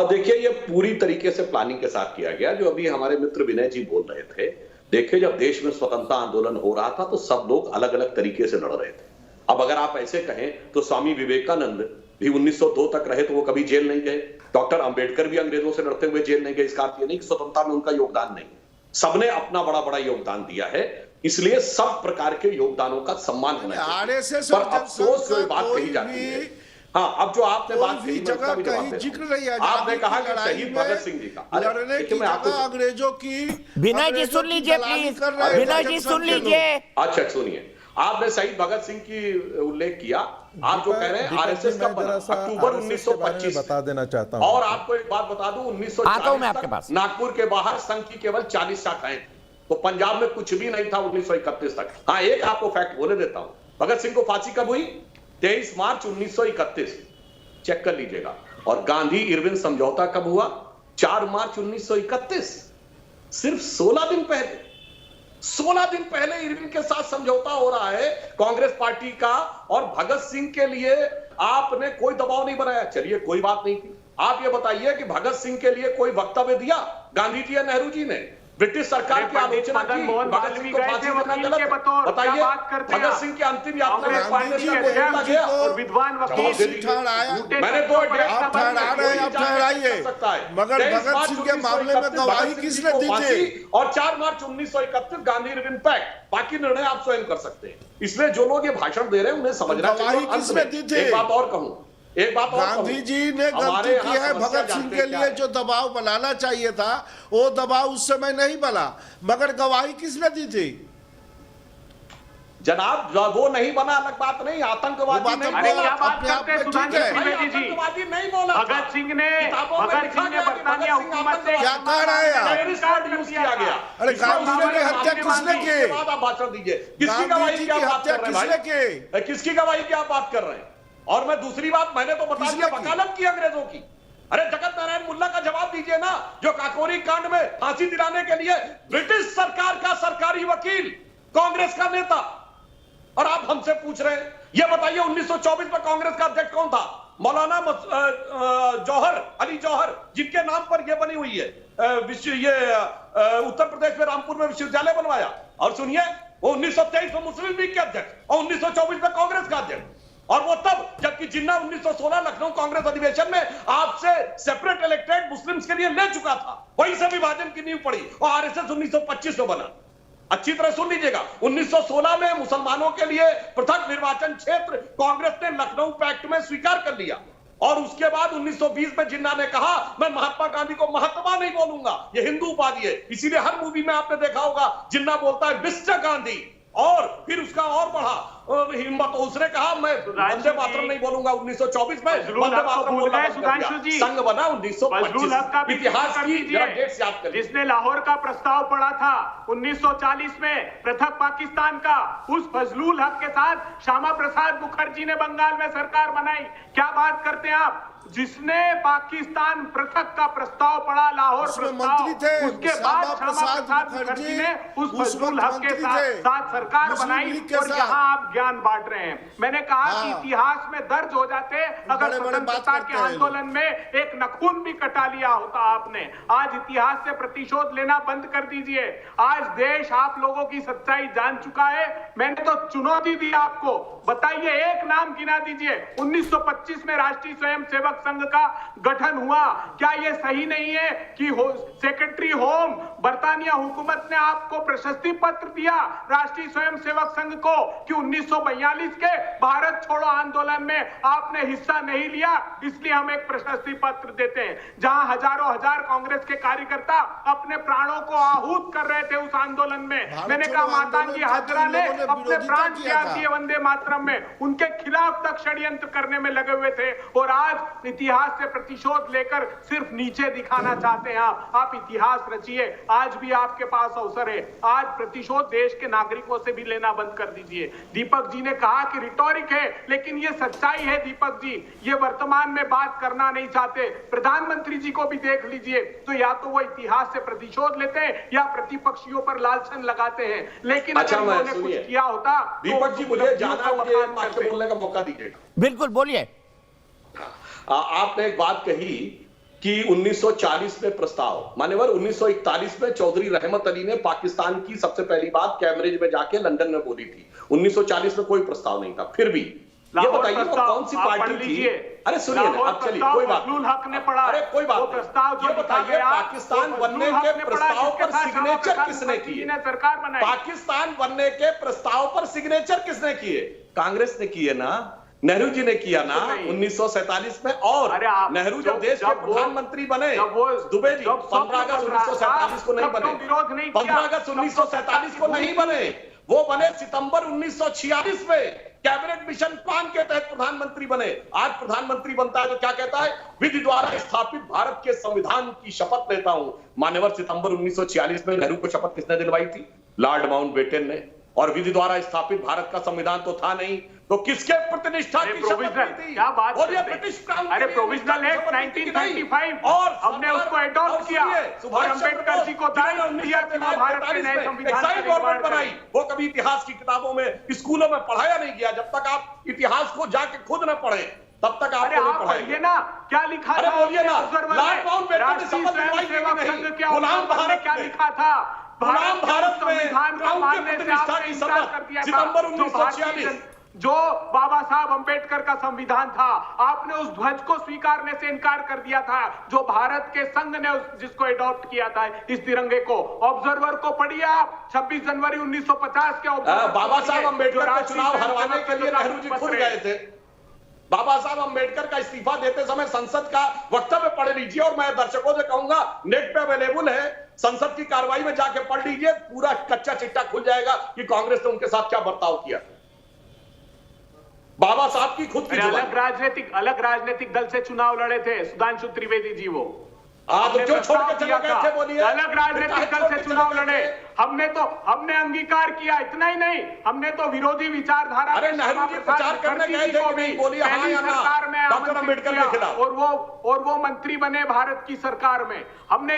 देखिए, ये पूरी तरीके से प्लानिंग के साथ किया गया। जो अभी हमारे मित्र विनय जी बोल रहे थे, देखिए जब देश में स्वतंत्रता आंदोलन हो रहा था तो सब लोग अलग अलग तरीके से लड़ रहे थे। अब अगर आप ऐसे कहें तो स्वामी विवेकानंद भी 1902 तक रहे तो वो कभी जेल नहीं गए। डॉक्टर अंबेडकर भी अंग्रेजों से लड़ते हुए जेल नहीं गए। इसका अर्थ ये नहीं कि स्वतंत्रता में उनका योगदान नहीं, सबने अपना बड़ा बड़ा योगदान दिया है, इसलिए सब प्रकार के योगदानों का सम्मान होना चाहिए। पर अफसोस जो बात कही जाती है, हाँ, अब जो आपने बात कही, जिक्र नहीं है, आपने कहा कि शहीद भगत सिंह जी का, लड़ने की जगह अंग्रेजों की। विनय जी सुन लीजिए प्लीज, विनय जी सुन लीजिए। अच्छा सुनिए, आपने शहीद भगत सिंह की उल्लेख किया। आप जो कह रहे हैं आरएसएस का अक्टूबर 1925 बता देना चाहता हूं। और आपको एक बात बता दूं, 1940 तक नागपुर के बाहर संघ की केवल 40 शाखाएं, तो पंजाब में कुछ भी नहीं था 1931 तक। हाँ, एक आपको फैक्ट बोले देता हूं, भगत सिंह को फांसी कब हुई? 23 मार्च 1931, चेक कर लीजिएगा। और गांधी इरविन समझौता कब हुआ? 4 मार्च 1931, सिर्फ 16 दिन पहले। 16 दिन पहले इरविन के साथ समझौता हो रहा है कांग्रेस पार्टी का, और भगत सिंह के लिए आपने कोई दबाव नहीं बनाया। चलिए कोई बात नहीं थी। आप ये बताइए कि भगत सिंह के लिए कोई वक्तव्य दिया गांधी जी या नेहरू जी ने? ब्रिटिश सरकार की आलोचना की, भगत सिंह को फांसी देना गलत है? बताइए, भगत सिंह की अंतिम यात्रा में और विद्वान वकील मैंने मगर भगत सिंह के मामले में गवाही किसने दी थी? और 4 मार्च 1931 गांधी इरविन पैक्ट, बाकी निर्णय आप स्वयं कर सकते हैं। इसलिए जो लोग ये भाषण दे रहे हैं उन्हें समझना चाहिए। किसने दी थी? एक बात और कहूं, एक बात और, गांधी जी ने गलती की है। भगत सिंह के लिए जो दबाव बनाना चाहिए था वो दबाव उस समय नहीं बना, मगर गवाही किसने दी थी? जनाब, वो नहीं बना अलग बात नहीं, आतंकवादी नहीं बोला। आतंकवादी नहीं बोला। भगत सिंह ने बरतानिया हुकूमत से क्या कह रहे हैं? यूज किया गया। अरे गांधी जी की हत्या किसने की? आप भाषण दीजिए, किसकी गवाही की आप बात कर रहे हैं? किसकी गवाही की आप बात कर रहे हैं? और मैं दूसरी बात, मैंने तो बता दिया वकालत की अंग्रेजों की। अरे जगत नारायण मुल्ला का जवाब दीजिए ना, जो काकोरी कांड में फांसी दिलाने के लिए ब्रिटिश सरकार का सरकारी वकील, कांग्रेस का नेता, और आप हमसे पूछ रहे हैं। ये बताइए 1924 में कांग्रेस का अध्यक्ष कौन था? मौलाना जौहर, अली जौहर, जिनके नाम पर यह बनी हुई है उत्तर प्रदेश में रामपुर में विश्वविद्यालय बनवाया। और सुनिए, वो 1923 में मुस्लिम लीग के अध्यक्ष और 1924 में कांग्रेस का अध्यक्ष। और वो तब जबकि जिन्ना 1916 लखनऊ कांग्रेस अधिवेशन में आपसे सेपरेट इलेक्टेड मुस्लिम्स के लिए ले चुका था, वहीं से विभाजन की नींव पड़ी और आरएसएस 1925 में बना। अच्छी तरह सुन लीजिएगा, 1916 में मुसलमानों के लिए पृथक निर्वाचन क्षेत्र कांग्रेस ने लखनऊ पैक्ट में स्वीकार कर लिया। और उसके बाद 1920 में जिन्ना ने कहा, मैं महात्मा गांधी को महात्मा नहीं बोलूंगा, ये हिंदू उपाधि है। इसीलिए हर मूवी में आपने देखा होगा जिन्ना बोलता है मिस्टर गांधी, और फिर उसका और बढ़ा हिम्मत। उसने कहा मैं वंदे मातरम नहीं बोलूंगा 1924 में, वंदे मातरम बोलना बंद कर दिया। संघ बना 1925। इतिहास की जरा डेट्स याद करिए। जिसने लाहौर का प्रस्ताव पढ़ा था 1940 में पृथक पाकिस्तान का, उस फजलुल हक के साथ श्यामा प्रसाद मुखर्जी ने बंगाल में सरकार बनाई। क्या बात करते हैं आप? जिसने पाकिस्तान पृथक का प्रस्ताव पढ़ा, लाहौर प्रस्ताव, उसके बाद श्यामा प्रसाद मुखर्जी ने उस फजलुल हक के साथ सरकार बनाई और यहाँ आप ज्ञान बांट रहे हैं। मैंने कहा कि इतिहास में दर्ज हो जाते अगर स्वतंत्रता के आंदोलन में एक नखून भी कटा लिया होता आपने। आज इतिहास से प्रतिशोध लेना बंद कर दीजिए। आज देश आप लोगों की सच्चाई जान चुका है। मैंने तो चुनौती दी आपको, बताइए एक नाम गिना दीजिए। 1925 में राष्ट्रीय स्वयंसेवक संघ का गठन हुआ। क्या यह सही नहीं है कि सेक्रेटरी होम बर्तानिया हुकूमत ने आपको प्रशस्ति पत्र दिया राष्ट्रीय स्वयंसेवक संघ को कि 1942 के भारत छोड़ो आंदोलन में आपने हिस्सा नहीं लिया, इसलिए हम एक प्रशस्ति पत्र देते हैं। जहां हजारों हजार कांग्रेस के कार्यकर्ता अपने प्राणों को आहूत कर रहे थे उस आंदोलन में, मैंने कहा मातांगी हाजरा ने अपने प्राण त्याग दिए वंदे मातरम में, उनके खिलाफ तक षड्यंत्र करने में लगे हुए थे। और आज इतिहास से प्रतिशोध लेकर सिर्फ नीचे दिखाना चाहते हैं आप इतिहास रचिए। आज भी आपके पास अवसर है। आज प्रतिशोध देश के नागरिकों से भी लेना बंद कर दीजिए। दीपक जी ने कहा कि रिटोरिक है, लेकिन ये सच्चाई है दीपक जी। ये वर्तमान में बात करना नहीं चाहते। प्रधानमंत्री जी को भी देख लीजिए, तो या तो वो इतिहास से प्रतिशोध लेते हैं या प्रतिपक्षियों पर लालछन लगाते हैं। लेकिन अगर उन्होंने कुछ किया होता, दीपक जी मुझे जाना, मुझे बोलने का मौका दीजिएगा। बिल्कुल बोलिए। आपने एक बात कही कि 1940 में प्रस्ताव, मान्यवर 1941 में चौधरी रहमत अली ने पाकिस्तान की सबसे पहली बात कैम्ब्रिज में जाके लंदन में बोली थी। 1940 में कोई प्रस्ताव नहीं था। फिर भी ये बताइए वो कौन सी पार्टी थी? अरे सुनिए ना, अब चलिए कोई बात नहीं, हक ने पढ़ा। अरे कोई बात नहीं, ये बताइए पाकिस्तान बनने के प्रस्ताव पर सिग्नेचर किसने किए? सरकार बनाई। पाकिस्तान बनने के प्रस्ताव पर सिग्नेचर किसने किए? कांग्रेस ने किए ना, नेहरू जी ने किया ना 1947 में। और नेहरू जब देश के प्रधानमंत्री बने, दुबे जी 15 अगस्त 1947 को नहीं बने, 15 अगस्त 1947 को नहीं बने, वो बने सितंबर 1946 में कैबिनेट मिशन प्लान के तहत प्रधानमंत्री बने। आज प्रधानमंत्री बनता है तो क्या कहता है? विधि द्वारा स्थापित भारत के संविधान की शपथ लेता हूं। मान्यवर सितंबर 1946 में नेहरू को शपथ किसने दिलवाई थी? लॉर्ड माउंटबेटन ने। और विधि द्वारा स्थापित भारत का संविधान तो था नहीं, तो किसके प्रतिनिष्ठा की शपथ थी? क्या बात? और ये ब्रिटिश क्राउन, अरे प्रोविजनल एक्ट 1935 और हमने उसको अडॉप्ट किया और अंबेडकर जी को दायित्व दिया कि वो भारत के नए संविधान का निर्माण बनाई। वो कभी इतिहास की किताबों में, स्कूलों में पढ़ाया नहीं गया। जब तक आप इतिहास को जाके खुद न पढ़े तब तक आप नहीं पढ़ाएंगे ना। क्या लिखा था? बोलिए ना, लॉर्ड माउंटबेटन ने शपथ दिलवाई थी नहीं? गुलाम भारत क्या लिखा था? गुलाम भारत में क्राउन के प्रतिनिष्ठा की शपथ सितंबर 1946 जो बाबा साहब अंबेडकर का संविधान था, आपने उस ध्वज को स्वीकारने से इनकार कर दिया था जो भारत के संघ ने जिसको अडॉप्ट किया था, इस तिरंगे को। ऑब्जर्वर को पढ़िए आप, 26 जनवरी 1950 के बाबा साहब अंबेडकर का चुनाव हरवाने के लिए नेहरू जी खुद गए थे। बाबा साहब अंबेडकर का इस्तीफा देते समय संसद का वक्तव्य पढ़ लीजिए, और मैं दर्शकों से कहूंगा नेट पे अवेलेबल है, संसद की कार्रवाई में जाके पढ़ लीजिए, पूरा कच्चा चिट्ठा खुल जाएगा कि कांग्रेस ने उनके साथ क्या बर्ताव किया। बाबा साहब की खुद की अलग राजनीतिक दल से चुनाव लड़े थे सुधांशु त्रिवेदी जी। वो तो जो छोड़ के चले गए थे, बोलिए। अलग राजनीतिक दल से चुनाव लड़े। हमने अंगीकार किया, इतना ही नहीं, हमने तो विरोधी विचारधारा। अरे नेहरू जी प्रचार करने गए थे कि नहीं? बोलिए हाँ या ना। डॉक्टर अंबेडकर के खिलाफ और वो मंत्री बने भारत की सरकार में। हमने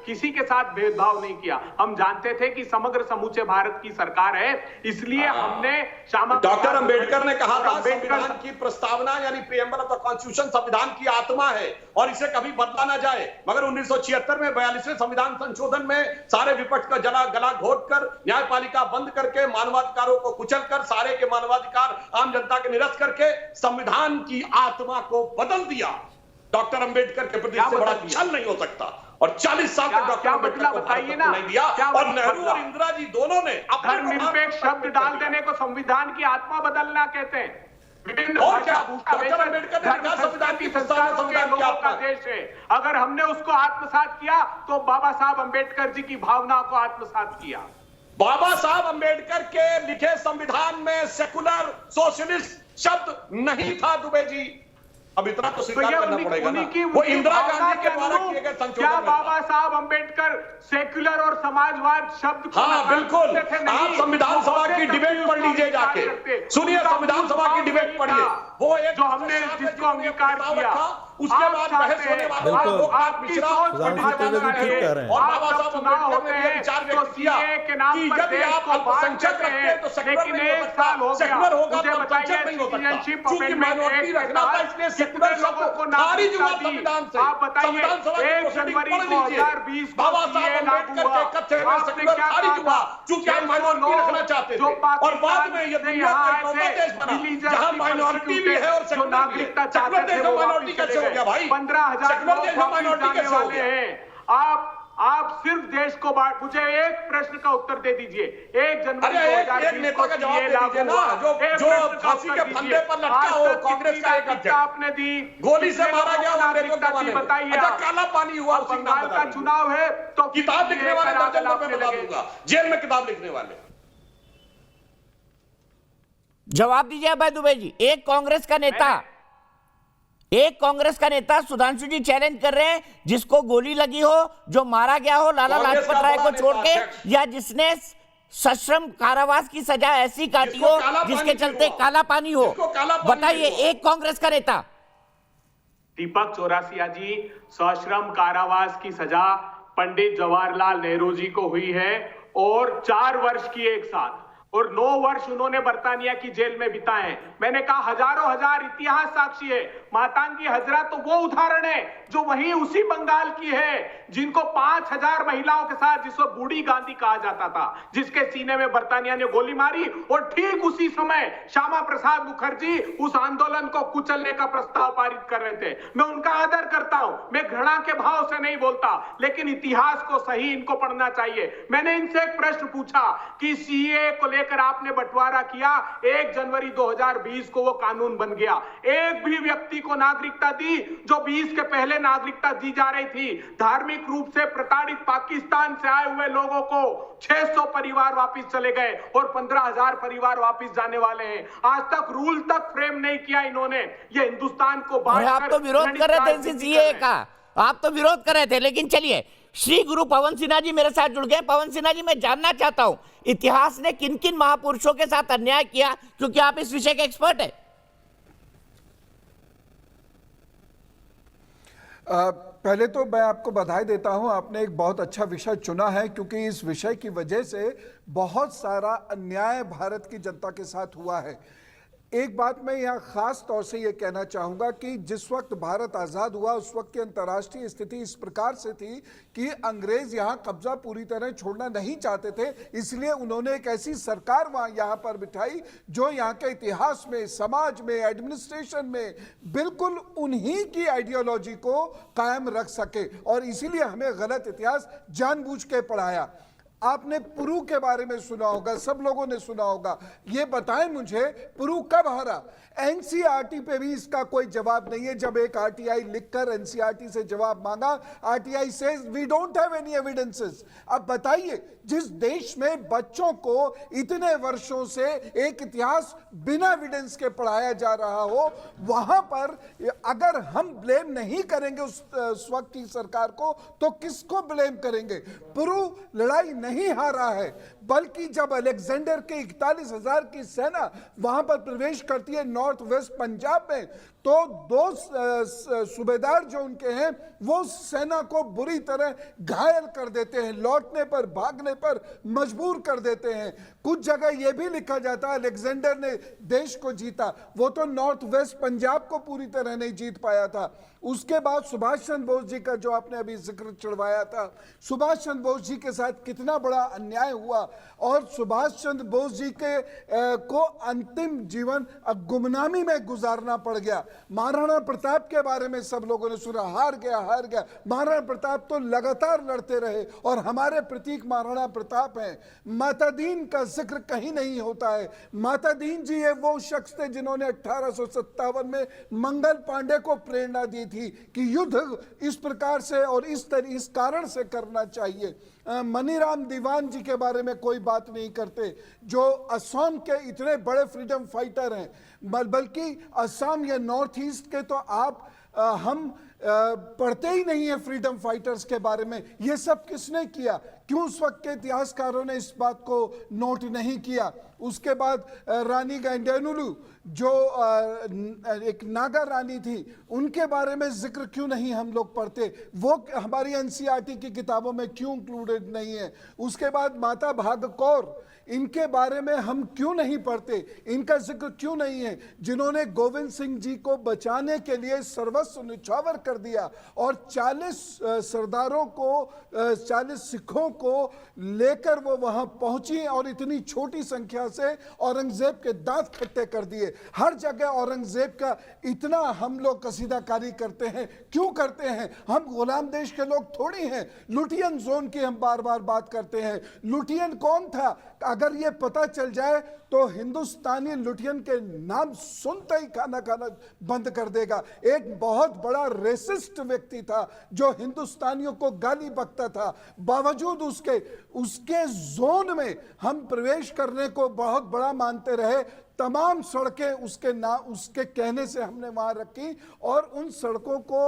किसी के साथ भेदभाव नहीं किया। हम जानते थे कि समग्र समूचे भारत की सरकार है, इसलिए हमने डॉक्टर अंबेडकर ने कहा था संविधान की प्रस्तावना यानी प्रीएम्बल ऑफ द कॉन्स्टिट्यूशन संविधान की आत्मा है और इसे कभी बदला ना जाए। मगर 1976 में 42वें संविधान संशोधन में सारे विपक्ष का गला घोट कर, न्यायपालिका बंद करके, मानवाधिकारों को कुचल कर, सारे के मानवाधिकार आम जनता के निरस्त करके संविधान की आत्मा को बदल दिया। डॉक्टर अंबेडकर के प्रति इससे बड़ा छल नहीं हो सकता। और 40 साल तक डॉक्टर अंबेडकर को बताइए ना नहीं दिया। और नेहरू और इंदिरा जी दोनों ने धर्मनिरपेक्ष शब्द डाल देने को संविधान की आत्मा बदलना कहते हैं। और क्या डॉक्टर अंबेडकर ने कहा संविधान की संविधान का देश है। अगर हमने उसको आत्मसात किया तो बाबा साहब अंबेडकर जी की भावना को आत्मसात किया। बाबा साहब अंबेडकर के लिखे संविधान में सेकुलर सोशलिस्ट शब्द नहीं था दुबे जी। अब इतना तो स्वीकार करना पड़ेगा ना। वो इंदिरा गांधी के द्वारा किए गए संशोधन। क्या बाबा साहब अंबेडकर सेक्युलर और समाजवाद शब्द को हाँ बिल्कुल। आप संविधान सभा की डिबेट पढ़ लीजिए जाके, सुनिए संविधान सभा की डिबेट पढ़िए। वो एक जो हमने जिसको अंगीकार किया, उसके बाद बहस होने वाले लोकनाथ मिश्रा और बाबा साहब अम्बेडकर ने विचार व्यक्त किया कि यदि आप अल्पसंख्यक रखते हैं तो सेक्युलर नहीं हो सकता, सेक्युलर होगा तो अल्पसंख्यक नहीं हो सकता। चूंकि माइनॉरिटी रखना था इसलिए सेक्युलर शब्द खारिज हुआ संविधान से। संविधान सभा की प्रोसीडिंग पढ़ लीजिए। बाबा साहब अम्बेडकर के कथन में सेक्युलर खारिज हुआ चूंकि आप माइनॉरिटी रखना चाहते थे। और बाद में ये दुनिया का इकलौता देश बना जहां माइनॉरिटी भी है और सेक्युलर भी है। सेक्युलर देश में माइनॉरिटी कैसे हो गया भाई? 15,000 माइनॉरिटी कैसे हो गया? आप सिर्फ देश को मुझे एक प्रश्न का उत्तर दे दीजिए। 1 जनवरी 2020 एक नेता का जवाब दे दीजिए ना, जो फांसी के फंदे पर लटका हो कांग्रेस का एक अध्यक्ष आपने दी, गोली से मारा गया अंग्रेजों के जमाने में। बताइए। अच्छा काला पानी हुआ उसी बंगाल का चुनाव है तो किताब लिखने वाले दर्जन लोग मैं बता दूंगा, जेल में किताब लिखने वाले। जवाब दीजिए अभय दुबे जी। एक कांग्रेस का नेता सुधांशु जी चैलेंज कर रहे हैं जिसको गोली लगी हो, जो मारा गया हो लाला लाजपत राय को छोड़ के, या जिसने सश्रम कारावास की सजा ऐसी काटी हो जिसके चलते काला पानी हो। बताइए एक कांग्रेस का नेता। दीपक चौरसिया जी, सश्रम कारावास की सजा पंडित जवाहरलाल नेहरू जी को हुई है और 4 वर्ष की एक साथ, और 9 वर्ष उन्होंने बर्तानिया की जेल में बिताए। मैंने कहा हजारों हजार इतिहास साक्षी है। मातंगी हजरा तो वो उदाहरण है जो वहीं उसी बंगाल की है जिनको 5,000 महिलाओं के साथ, जिसको बूढ़ी गांधी कहा जाता था, जिसके सीने में बर्तानिया ने गोली मारी, और ठीक उसी समय श्यामा प्रसाद मुखर्जी उस आंदोलन को कुचलने का प्रस्ताव पारित कर रहे थे। मैं उनका आदर करता हूं, मैं घृणा के भाव से नहीं बोलता, लेकिन इतिहास को सही इनको पढ़ना चाहिए। मैंने इनसे एक प्रश्न पूछा कि सीए को लेकर आपने बंटवारा किया, 1 जनवरी 2020 को वो कानून बन गया, एक भी व्यक्ति को नागरिकता दी जो 20 के पहले नागरिकता दी जा रही थी। धार्मिक रूप से प्रताड़ित पाकिस्तान से आए हुए लोगों को 600 परिवार वापस चले गए और 15,000 परिवार वापस जाने वाले हैं। आज तक रूल तक फ्रेम नहीं किया इन्होंने। ये हिंदुस्तान को आप तो विरोध कर रहे थे सीए का, आप तो विरोध कर रहे थे, लेकिन चलिए श्री गुरु पवन सिन्हा जी मेरे साथ जुड़ गए। पवन सिन्हा जी, मैं जानना चाहता हूं इतिहास ने किन किन महापुरुषों के साथ अन्याय किया, क्योंकि आप इस विषय के एक्सपर्ट हैं। पहले तो मैं आपको बधाई देता हूं, आपने एक बहुत अच्छा विषय चुना है, क्योंकि इस विषय की वजह से बहुत सारा अन्याय भारत की जनता के साथ हुआ है। एक बात मैं यहाँ खास तौर से ये कहना चाहूँगा कि जिस वक्त भारत आज़ाद हुआ उस वक्त की अंतर्राष्ट्रीय स्थिति इस प्रकार से थी कि अंग्रेज यहाँ कब्जा पूरी तरह छोड़ना नहीं चाहते थे, इसलिए उन्होंने एक ऐसी सरकार यहाँ पर बिठाई जो यहाँ के इतिहास में, समाज में, एडमिनिस्ट्रेशन में बिल्कुल उन्हीं की आइडियोलॉजी को कायम रख सके, और इसीलिए हमें गलत इतिहास जानबूझ के पढ़ाया। आपने पुरू के बारे में सुना होगा, सब लोगों ने सुना होगा। ये बताएं मुझे पुरू कब हारा? एनसीईआरटी पे भी इसका कोई जवाब नहीं है। जब एक आरटीआई लिखकर एनसीईआरटी से जवाब मांगा, RTI says we don't have any evidences. अब बताइए, जिस देश में बच्चों को इतने वर्षों से एक इतिहास बिना एविडेंस के पढ़ाया जा रहा हो, वहां पर अगर हम ब्लेम नहीं करेंगे उस वक्त की सरकार को, तो किसको ब्लेम करेंगे? पुरू लड़ाई नहीं हारा है, बल्कि जब अलेक्जेंडर के 41,000 की सेना वहां पर प्रवेश करती है नॉर्थ वेस्ट पंजाब में, तो 2 सूबेदार जो उनके हैं वो सेना को बुरी तरह घायल कर देते हैं, लौटने पर, भागने पर मजबूर कर देते हैं। कुछ जगह यह भी लिखा जाता है अलेक्जेंडर ने देश को जीता, वो तो नॉर्थ वेस्ट पंजाब को पूरी तरह नहीं जीत पाया था। उसके बाद सुभाष चंद्र बोस जी का जो आपने अभी जिक्र चढ़वाया था, सुभाष चंद्र बोस जी के साथ कितना बड़ा अन्याय हुआ, और सुभाष चंद्र बोस जी को अंतिम जीवन गुमनामी में गुजारना पड़ गया। महाराणा प्रताप के बारे में सब लोगों ने सुना, हार गया। महाराणा प्रताप तो लगातार लड़ते रहे, और हमारे प्रतीक महाराणा प्रताप हैं। माता दीन का जिक्र कहीं नहीं होता है। माता दीन जी है वो शख्स थे जिन्होंने 1857 में मंगल पांडे को प्रेरणा दी थी कि युद्ध इस प्रकार से और इस कारण से करना चाहिए। मनीराम दीवान जी के बारे में कोई बात नहीं करते, जो असम के इतने बड़े फ्रीडम फाइटर हैं, बल्कि असम या नॉर्थ ईस्ट के तो हम पढ़ते ही नहीं है फ्रीडम फाइटर्स के बारे में। ये सब किसने किया? क्यों उस वक्त के इतिहासकारों ने इस बात को नोट नहीं किया? उसके बाद रानी गाइडेनुलू जो एक नागा रानी थी, उनके बारे में जिक्र क्यों नहीं हम लोग पढ़ते? वो हमारी एनसीईआरटी की किताबों में क्यों इंक्लूडेड नहीं है? उसके बाद माता भाग कौर, इनके बारे में हम क्यों नहीं पढ़ते? इनका जिक्र क्यों नहीं है? जिन्होंने गोविंद सिंह जी को बचाने के लिए सर्वस्व न्यौछावर कर दिया और 40 सरदारों को, 40 सिखों को लेकर वो वहां पहुंची और इतनी छोटी संख्या से औरंगजेब के दांत खट्टे कर दिए। हर जगह औरंगजेब का इतना हम लोग कसीदाकारी करते हैं, क्यों करते हैं? हम गुलाम देश के लोग थोड़ी हैं। लुटियन जोन की हम बार बार बात करते हैं। लुटियन कौन था? अगर ये पता चल जाए तो हिंदुस्तानी लुटियन के नाम सुनते ही खाना खाना बंद कर देगा। एक बहुत बड़ा रेसिस्ट व्यक्ति था जो हिंदुस्तानियों को गाली बकता था, बावजूद उसके जोन में हम प्रवेश करने को बहुत बड़ा मानते रहे। तमाम सड़कें उसके कहने से हमने वहां रखी और उन सड़कों को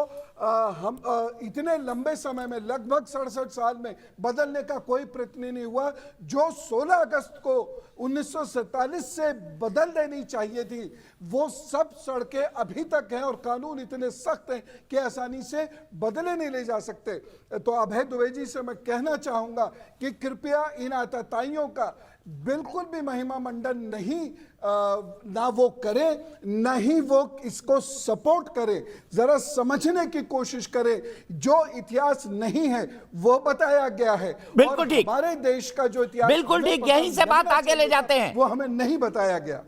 हम इतने लंबे समय में, लगभग 67 साल में बदलने का कोई प्रयत्न नहीं हुआ। जो 16 अगस्त को 1947 से बदल देनी चाहिए थी, वो सब सड़कें अभी तक हैं और कानून इतने सख्त हैं कि आसानी से बदले नहीं ले जा सकते। तो अभय दुबे जी से मैं कहना चाहूंगा कि कृपया इन आतताइयों का बिल्कुल भी महिमा मंडन नहीं, ना वो करे, ना ही वो इसको सपोर्ट करे। जरा समझने की कोशिश करे, जो इतिहास नहीं है वो बताया गया है। बिल्कुल ठीक। हमारे देश का जो इतिहास, बिल्कुल ठीक, यहीं से बात आगे ले जाते हैं, वो हमें नहीं बताया गया।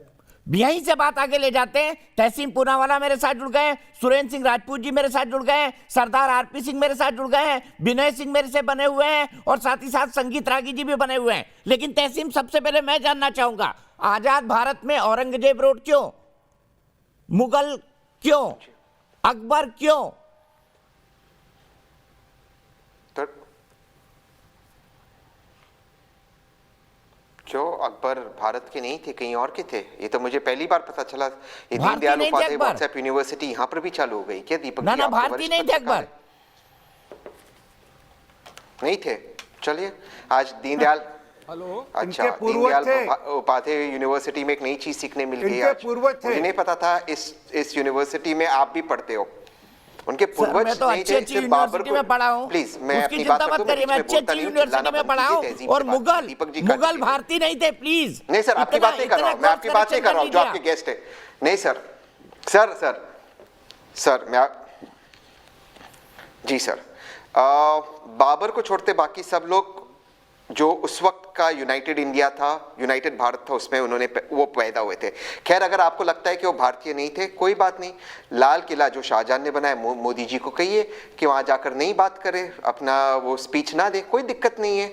यहीं से बात आगे ले जाते हैं। तहसीन पूनावाला मेरे साथ जुड़ गए हैं, सुरेंद्र सिंह राजपूत जी मेरे साथ जुड़ गए हैं, सरदार आरपी सिंह मेरे साथ जुड़ गए हैं, विनय सिंह मेरे से बने हुए हैं और साथ ही साथ संगीत रागी जी भी बने हुए हैं। लेकिन तहसीन, सबसे पहले मैं जानना चाहूंगा, आजाद भारत में औरंगजेब रोड क्यों? मुगल क्यों? अकबर क्यों? क्यों अकबर भारत के नहीं थे, कहीं और के थे? ये तो मुझे पहली बार पता चला। ये दीनदयाल उपाध्याय व्हाट्सएप यूनिवर्सिटी यहाँ पर भी चालू हो गई क्या दीपक जी? ना, भारतीय नहीं थे अकबर, नहीं थे। चलिए, आज दीनदयाल, अच्छा, दीनदयाल उपाध्याय यूनिवर्सिटी में एक नई चीज सीखने मिल गई। मुझे नहीं पता था इस यूनिवर्सिटी में आप भी पढ़ते हो। उनके पूर्वज मैं तो अच्छी यूनिवर्सिटी में पढ़ा हूं। प्लीज, मैं उसकी चिंता मत करिए, मैं अच्छी यूनिवर्सिटी में पढ़ा हूं। और मुगल भारतीय नहीं थे, प्लीज। नहीं सर, आपकी बात नहीं कर रहा हूं, मैं आपकी बात नहीं कर रहा हूं, जो आपके गेस्ट है। नहीं सर, सर मैं जी सर, बाबर को छोड़ते बाकी सब लोग जो उस वक्त का यूनाइटेड इंडिया था, यूनाइटेड भारत था, उसमें वो पैदा हुए थे। खैर, अगर आपको लगता है कि वो भारतीय नहीं थे, कोई बात नहीं। लाल किला जो शाहजहां ने बनाया, मोदी जी को कहिए कि वहां जाकर नहीं बात करे, अपना वो स्पीच ना दे, कोई दिक्कत नहीं है।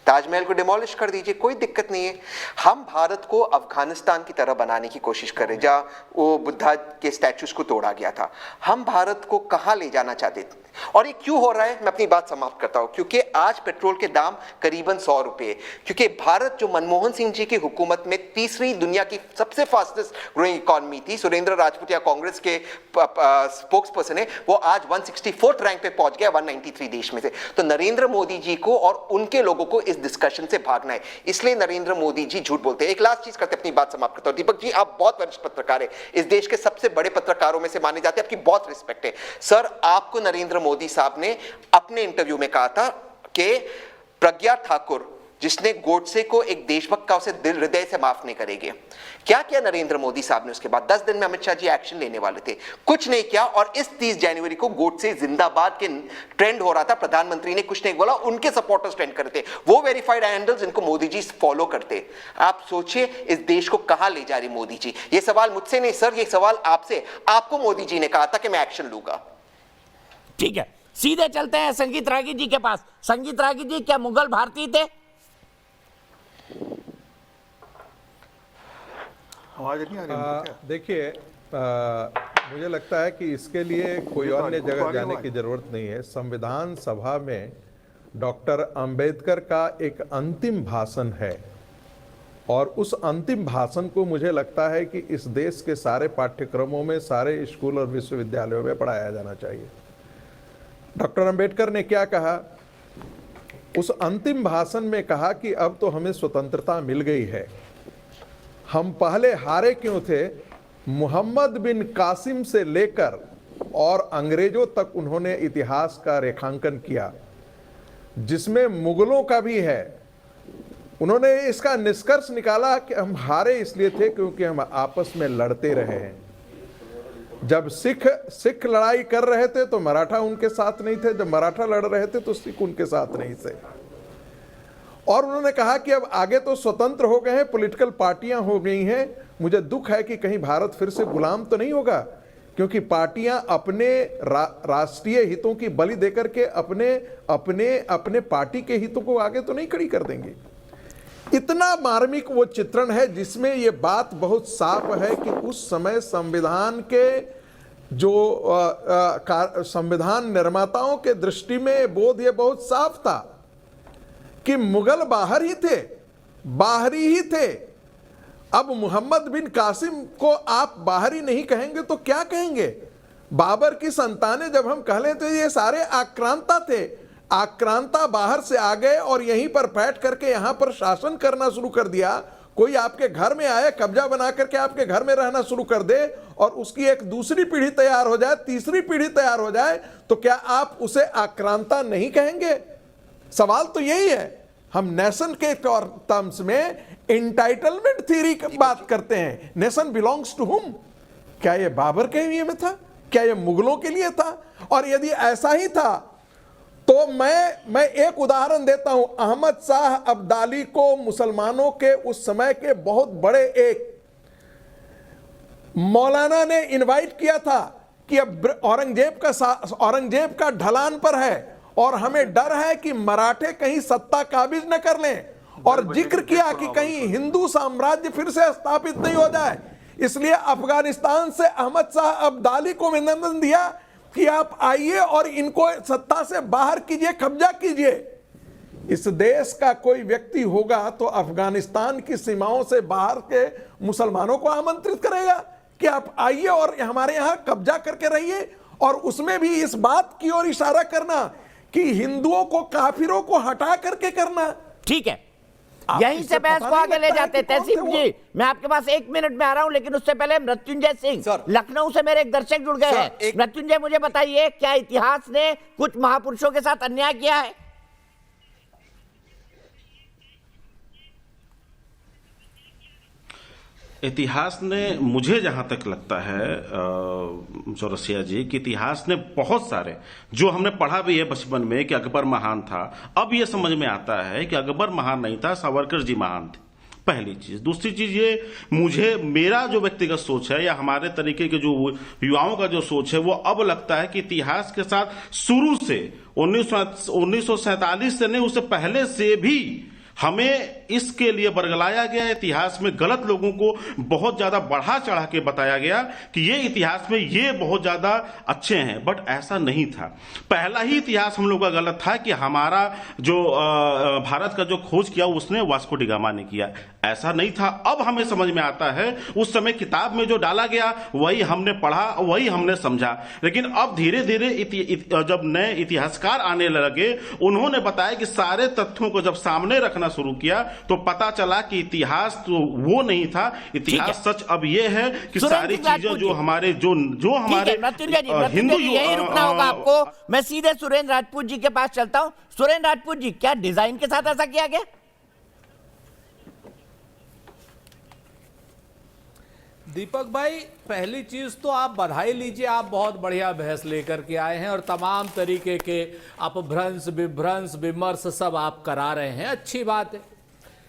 ताजमहल को डिमोलिश कर दीजिए, कोई दिक्कत नहीं है। हम भारत को अफगानिस्तान की तरह बनाने की कोशिश करें, जहां वो बुद्धा के स्टैचूज को तोड़ा गया था। हम भारत को कहां ले जाना चाहते थे और ये क्यों हो रहा है? मैं अपनी बात समाप्त करता हूं। क्योंकि आज पेट्रोल के दाम करीबन 100 रुपए, क्योंकि भारत जो मनमोहन सिंह जी की हुकूमत में तीसरी दुनिया की सबसे फास्टेस्ट ग्रोइंग इकोनॉमी थी, सुरेंद्र राजपूत या कांग्रेस के स्पोक्स पर्सन है, वो आज 164th रैंक पे पहुंच गया 193 देश में से। तो नरेंद्र मोदी जी को और उनके लोगों को इस डिस्कशन से भागना है, इसलिए नरेंद्र मोदी जी झूठ बोलते हैं। एक लास्ट चीज करते अपनी बात समाप्त करता हूं। दीपक जी, आप बहुत वरिष्ठ पत्रकार है, इस देश के सबसे बड़े पत्रकारों में से माने जाते हैं, आपकी बहुत रिस्पेक्ट है। सर, आपको नरेंद्र मोदी साहब ने अपने इंटरव्यू में कहा था कि प्रज्ञा ठाकुर, जिसने गोडसे को एक देशभक्त का, उसे दिल हृदय से माफ नहीं करेंगे। क्या किया नरेंद्र मोदी साहब ने उसके बाद? 10 दिन में अमित शाह जी एक्शन लेने वाले थे, कुछ नहीं किया। और इस 30 जनवरी को गोडसे जिंदाबाद के ट्रेंड हो रहा था, प्रधानमंत्री ने कुछ नहीं बोला, उनके सपोर्टर्स ट्रेंड करते, वो वेरीफाइड हैंडल्स इनको मोदी जी फॉलो करते। आप सोचिए इस देश को कहां ले जा रही मोदी जी। ये सवाल मुझसे नहीं सर, ये सवाल आपसे। आपको मोदी जी ने कहा था कि मैं एक्शन लूंगा। ठीक है, सीधे चलते हैं संगीत रागी जी के पास। संगीत रागी जी, क्या मुगल भारतीय थे? देखिए, मुझे लगता है कि इसके लिए कोई अन्य जगह जाने की जरूरत नहीं है। संविधान सभा में डॉक्टर अंबेडकर का एक अंतिम भाषण है और उस अंतिम भाषण को मुझे लगता है कि इस देश के सारे पाठ्यक्रमों में, सारे स्कूल और विश्वविद्यालयों में पढ़ाया जाना चाहिए। डॉक्टर अंबेडकर ने क्या कहा? उस अंतिम भाषण में कहा कि अब तो हमें स्वतंत्रता मिल गई है। हम पहले हारे क्यों थे? मोहम्मद बिन कासिम से लेकर और अंग्रेजों तक उन्होंने इतिहास का रेखांकन किया, जिसमें मुगलों का भी है। उन्होंने इसका निष्कर्ष निकाला कि हम हारे इसलिए थे क्योंकि हम आपस में लड़ते रहे हैं। जब सिख लड़ाई कर रहे थे तो मराठा उनके साथ नहीं थे, जब मराठा लड़ रहे थे तो सिख उनके साथ नहीं थे। और उन्होंने कहा कि अब आगे तो स्वतंत्र हो गए हैं, पॉलिटिकल पार्टियां हो गई हैं। मुझे दुख है कि कहीं भारत फिर से गुलाम तो नहीं होगा, क्योंकि पार्टियां अपने राष्ट्रीय हितों की बलि देकर के अपने पार्टी के हितों को आगे तो नहीं खड़ी कर देंगे। इतना मार्मिक वो चित्रण है जिसमें ये बात बहुत साफ है कि उस समय संविधान के जो संविधान निर्माताओं के दृष्टि में बोध ये बहुत साफ था कि मुगल बाहर ही थे, बाहरी ही थे। अब मोहम्मद बिन कासिम को आप बाहरी नहीं कहेंगे तो क्या कहेंगे? बाबर की संतानें जब हम कह लें तो ये सारे आक्रांता थे। आक्रांता बाहर से आ गए और यहीं पर बैठ करके यहां पर शासन करना शुरू कर दिया। कोई आपके घर में आए, कब्जा बना करके आपके घर में रहना शुरू कर दे और उसकी एक दूसरी पीढ़ी तैयार हो जाए, तीसरी पीढ़ी तैयार हो जाए, तो क्या आप उसे आक्रांता नहीं कहेंगे? सवाल तो यही है। हम नेशन के टर्म्स में इंटाइटलमेंट थ्योरी की बात करते हैं। Nation belongs to whom? क्या यह बाबर के लिए में था? क्या यह मुगलों के लिए था? और यदि ऐसा ही था तो मैं एक उदाहरण देता हूं। अहमद शाह अब्दाली को मुसलमानों के उस समय के बहुत बड़े एक मौलाना ने इनवाइट किया था कि अब औरंगजेब का ढलान पर है और हमें डर है कि मराठे कहीं सत्ता काबिज न कर लें, और जिक्र किया कि कहीं हिंदू साम्राज्य फिर से स्थापित नहीं हो जाए। इसलिए अफगानिस्तान से अहमद शाह अब्दाली को अभिनंदन दिया कि आप आइए और इनको सत्ता से बाहर कीजिए, कब्जा कीजिए। इस देश का कोई व्यक्ति होगा तो अफगानिस्तान की सीमाओं से बाहर के मुसलमानों को आमंत्रित करेगा कि आप आइए और हमारे यहां कब्जा करके रहिए, और उसमें भी इस बात की ओर इशारा करना कि हिंदुओं को, काफिरों को हटा करके करना। ठीक है, यहीं से बहस को आगे ले जाते हैं। तहसीन जी, मैं आपके पास 1 मिनट में आ रहा हूं, लेकिन उससे पहले मृत्युंजय सिंह लखनऊ से मेरे एक दर्शक जुड़ गए हैं। मृत्युंजय, मुझे बताइए, क्या इतिहास ने कुछ महापुरुषों के साथ अन्याय किया है? इतिहास ने, मुझे जहां तक लगता है चौरसिया जी, कि इतिहास ने बहुत सारे, जो हमने पढ़ा भी है बचपन में कि अकबर महान था, अब यह समझ में आता है कि अकबर महान नहीं था, सावरकर जी महान थे। पहली चीज। दूसरी चीज ये, मेरा जो व्यक्तिगत सोच है या हमारे तरीके के जो युवाओं का जो सोच है, वो अब लगता है कि इतिहास के साथ शुरू से 1947 से नहीं, उससे पहले से भी हमें इसके लिए बरगलाया गया। इतिहास में गलत लोगों को बहुत ज्यादा बढ़ा चढ़ा के बताया गया कि ये इतिहास में ये बहुत ज्यादा अच्छे हैं, बट ऐसा नहीं था। पहला ही इतिहास हम लोग का गलत था कि हमारा जो भारत का जो खोज किया उसने वास्को डी गामा ने किया, ऐसा नहीं था। अब हमें समझ में आता है, उस समय किताब में जो डाला गया वही हमने पढ़ा, वही हमने समझा। लेकिन अब धीरे धीरे जब नए इतिहासकार आने लगे, उन्होंने बताया कि सारे तथ्यों को जब सामने रखना शुरू किया तो पता चला कि इतिहास तो वो नहीं था। इतिहास सच अब ये है कि सारी चीजें जो हमारे हिंदू, यही रुकना होगा आपको। मैं सीधे सुरेंद्र राजपूत जी के पास चलता हूं। सुरेंद्र राजपूत जी, क्या डिजाइन के साथ ऐसा किया गया? दीपक भाई, पहली चीज तो आप बधाई लीजिए, आप बहुत बढ़िया बहस लेकर के आए हैं और तमाम तरीके के अपभ्रंश, विभ्रंश, विमर्श सब आप करा रहे हैं, अच्छी बात है।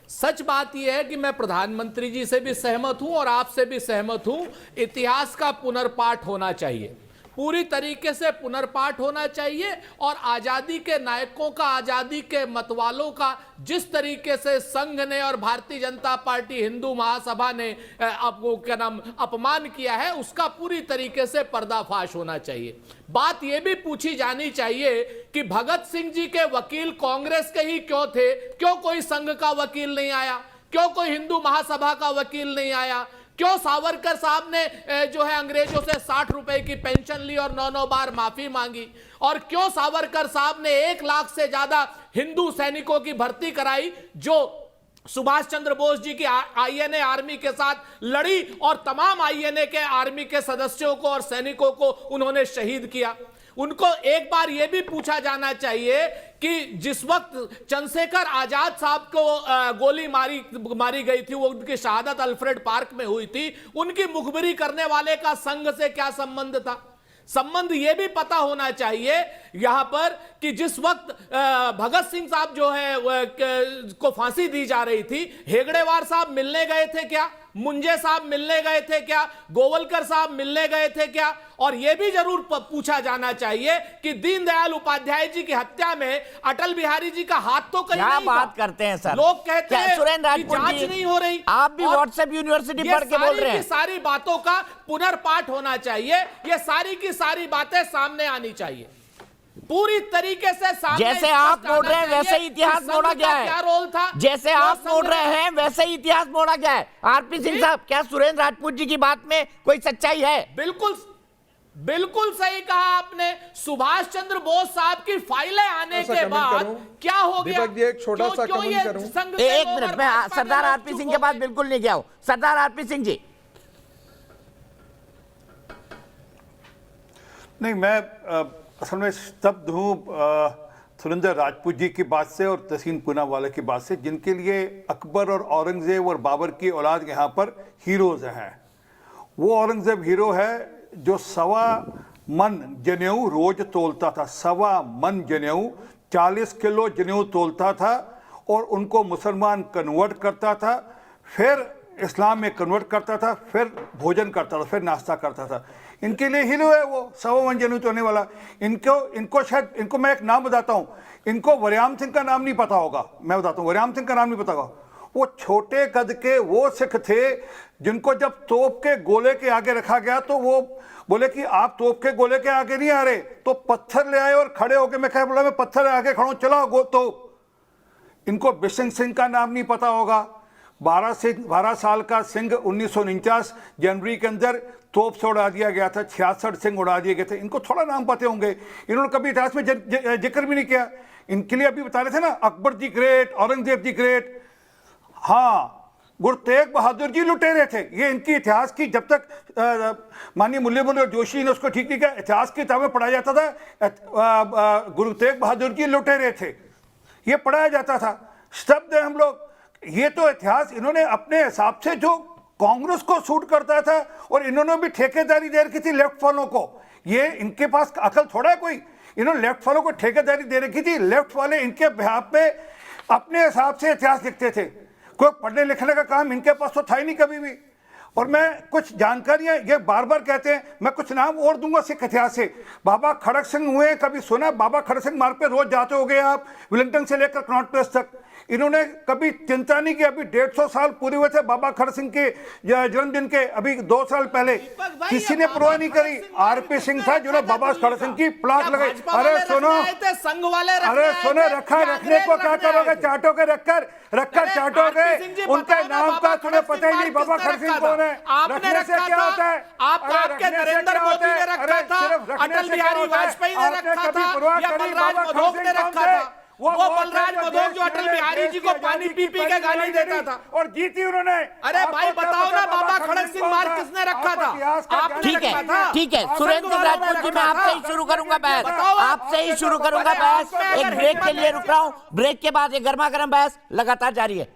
सच बात यह है कि मैं प्रधानमंत्री जी से भी सहमत हूं और आपसे भी सहमत हूं, इतिहास का पुनर्पाठ होना चाहिए। पूरी तरीके से पुनर्पाठ होना चाहिए और आजादी के नायकों का, आजादी के मतवालों का जिस तरीके से संघ ने और भारतीय जनता पार्टी हिंदू महासभा ने क्या नाम अपमान किया है, उसका पूरी तरीके से पर्दाफाश होना चाहिए। बात यह भी पूछी जानी चाहिए कि भगत सिंह जी के वकील कांग्रेस के ही क्यों थे? क्यों कोई संघ का वकील नहीं आया? क्यों कोई हिंदू महासभा का वकील नहीं आया? क्यों सावरकर साहब ने जो है अंग्रेजों से 60 रुपए की पेंशन ली और 9 बार माफी मांगी? और क्यों सावरकर साहब ने 1 लाख से ज्यादा हिंदू सैनिकों की भर्ती कराई जो सुभाष चंद्र बोस जी की आईएनए आर्मी के साथ लड़ी और तमाम आईएनए के आर्मी के सदस्यों को और सैनिकों को उन्होंने शहीद किया? उनको एक बार यह भी पूछा जाना चाहिए कि जिस वक्त चंद्रशेखर आजाद साहब को गोली मारी गई थी, वो उनकी शहादत अल्फ्रेड पार्क में हुई थी, उनकी मुखबिरी करने वाले का संघ से क्या संबंध था? संबंध यह भी पता होना चाहिए यहां पर कि जिस वक्त भगत सिंह साहब जो है को फांसी दी जा रही थी, हेगड़ेवार साहब मिलने गए थे क्या? मुंजे साहब मिलने गए थे क्या? गोवलकर साहब मिलने गए थे क्या? और यह भी जरूर पूछा जाना चाहिए कि दीनदयाल उपाध्याय जी की हत्या में अटल बिहारी जी का हाथ तो कहीं क्या नहीं बात था। करते हैं सर? लोग कहते हैं सुरेंद्र कि राजपूत जांच जी, नहीं हो रही। आप भी और व्हाट्सएप यूनिवर्सिटी ये पढ़ के बोल रहे हैं। सारी बातों का पुनर्पाठ होना चाहिए। ये सारी की सारी बातें सामने आनी चाहिए, पूरी तरीके से सामने। जैसे आप मोड़ रहे हैं वैसे ही इतिहास मोड़ा गया है। क्या रोल था? जैसे आप मोड़ रहे हैं वैसे ही इतिहास मोड़ा गया है। आरपी सिंह साहब, क्या सुरेंद्र राजपूत जी की बात में कोई सच्चाई है? बिल्कुल सही कहा आपने। सुभाष चंद्र बोस साहब की फाइलें आने के बाद क्या हो गया? दीपक जी, एक छोटा सा कमेंट करूं। एक मिनट, मैं सरदार आरपी सिंह के बाद बिल्कुल नहीं गया हूं। सरदार आरपी सिंह जी। नहीं, मैं असल में स्तब्ध हूँ सुरेंद्र राजपूत जी की बात से और तहसीन पूनावाला की बात से, जिनके लिए अकबर और औरंगजेब और बाबर की औलाद यहाँ पर हीरोज हैं। वो औरंगजेब हीरो है जो 1.25 मन जनेऊ रोज तोलता था। 1.25 मन जनेऊ, 40 किलो जनेऊ तोलता था और उनको मुसलमान कन्वर्ट करता था, फिर इस्लाम में कन्वर्ट करता था, फिर भोजन करता था, फिर नाश्ता करता था। इनके लिए हीरो है वो 1.25 मन जनेऊ तोलने वाला। इनको मैं एक नाम बताता हूँ। इनको वरियाम सिंह का नाम नहीं पता होगा। मैं बताता हूँ, वरियाम सिंह का नाम नहीं पता होगा। वो छोटे कद के वो सिख थे जिनको जब तोप के गोले के आगे रखा गया तो वो बोले कि आप तोप के गोले के आगे नहीं आ रहे, तो पत्थर ले आए और खड़े होके मैं बोला मैं पत्थर आगे खड़ा हूं, चलाओ तोप। इनको बिशन सिंह का नाम नहीं पता होगा। 12 साल का सिंह 1949 जनवरी के अंदर तोप से उड़ा दिया गया था। 66 सिंह उड़ा दिए गए थे। इनको थोड़ा नाम पते होंगे, इन्होंने कभी इतिहास में जिक्र भी नहीं किया। इनके लिए अभी बता रहे थे ना, अकबर जी ग्रेट, औरंगजेब जी ग्रेट। हाँ, गुरु तेग बहादुर जी लुटेरे थे। ये इनकी इतिहास की, जब तक माननीय मुरली जोशी ने उसको ठीक नहीं किया, इतिहास की किताबें पढ़ाया जाता था, गुरु तेग बहादुर जी लुटेरे थे, ये पढ़ाया जाता था। स्तब्ध है हम लोग। ये तो इतिहास इन्होंने अपने हिसाब से जो कांग्रेस को सूट करता था, और इन्होंने भी ठेकेदारी दे रखी थी लेफ्ट वालों को। ये इनके पास अकल थोड़ा है कोई, इन्होंने लेफ्ट वालों को ठेकेदारी दे रखी थी। लेफ्ट वाले इनके बिहाफ पे अपने हिसाब से इतिहास लिखते थे। कोई पढ़ने लिखने का काम इनके पास तो था ही नहीं कभी भी। और मैं कुछ जानकारियां, ये बार बार कहते हैं, मैं कुछ नाम और दूंगा सिख इतिहास से। बाबा खड़क सिंह हुए, कभी सुना? बाबा खड़क सिंह मार्ग पे रोज जाते हो गए आप, विलिंगटन से लेकर कनॉट प्लेस तक। इन्होंने कभी चिंता नहीं की। अभी 150 साल पूरे हुए थे बाबा खड़क सिंह के जन्मदिन के, अभी 2 साल पहले किसी ने परवाह नहीं करी। आरपी सिंह था जिन्होंने बाबा खड़क सिंह की प्लाट लगाई। अरे सुनो, अरे सुनो, रखने को क्या करोगे? चाटोगे, रखकर चाटोगे। उनके नाम का तुम्हें पता ही नहीं बाबा खड़क सिंह कौन है। रखने से क्या होता है? आपके नरेंद्र मोदी ने रखा था, अटल बिहारी वाजपेयी ने रखा था, या बलराज मधोक ने रखा था? वो बलराज मधोक जो अटल बिहारी जी को पानी पी के गाली देता था और जीती उन्होंने। अरे भाई बताओ ना, बाबा खड़क सिंह मार्ग किसने रखा था? आपने ठीक रखा था। है, ठीक है। सुरेंद्र राजपूत जी, मैं आपसे ही शुरू करूंगा बहस। आपसे ही शुरू करूंगा बहस। एक ब्रेक के लिए रुक रहा हूं। ब्रेक के बाद ये गर्मा गर्म बहस लगातार जारी है।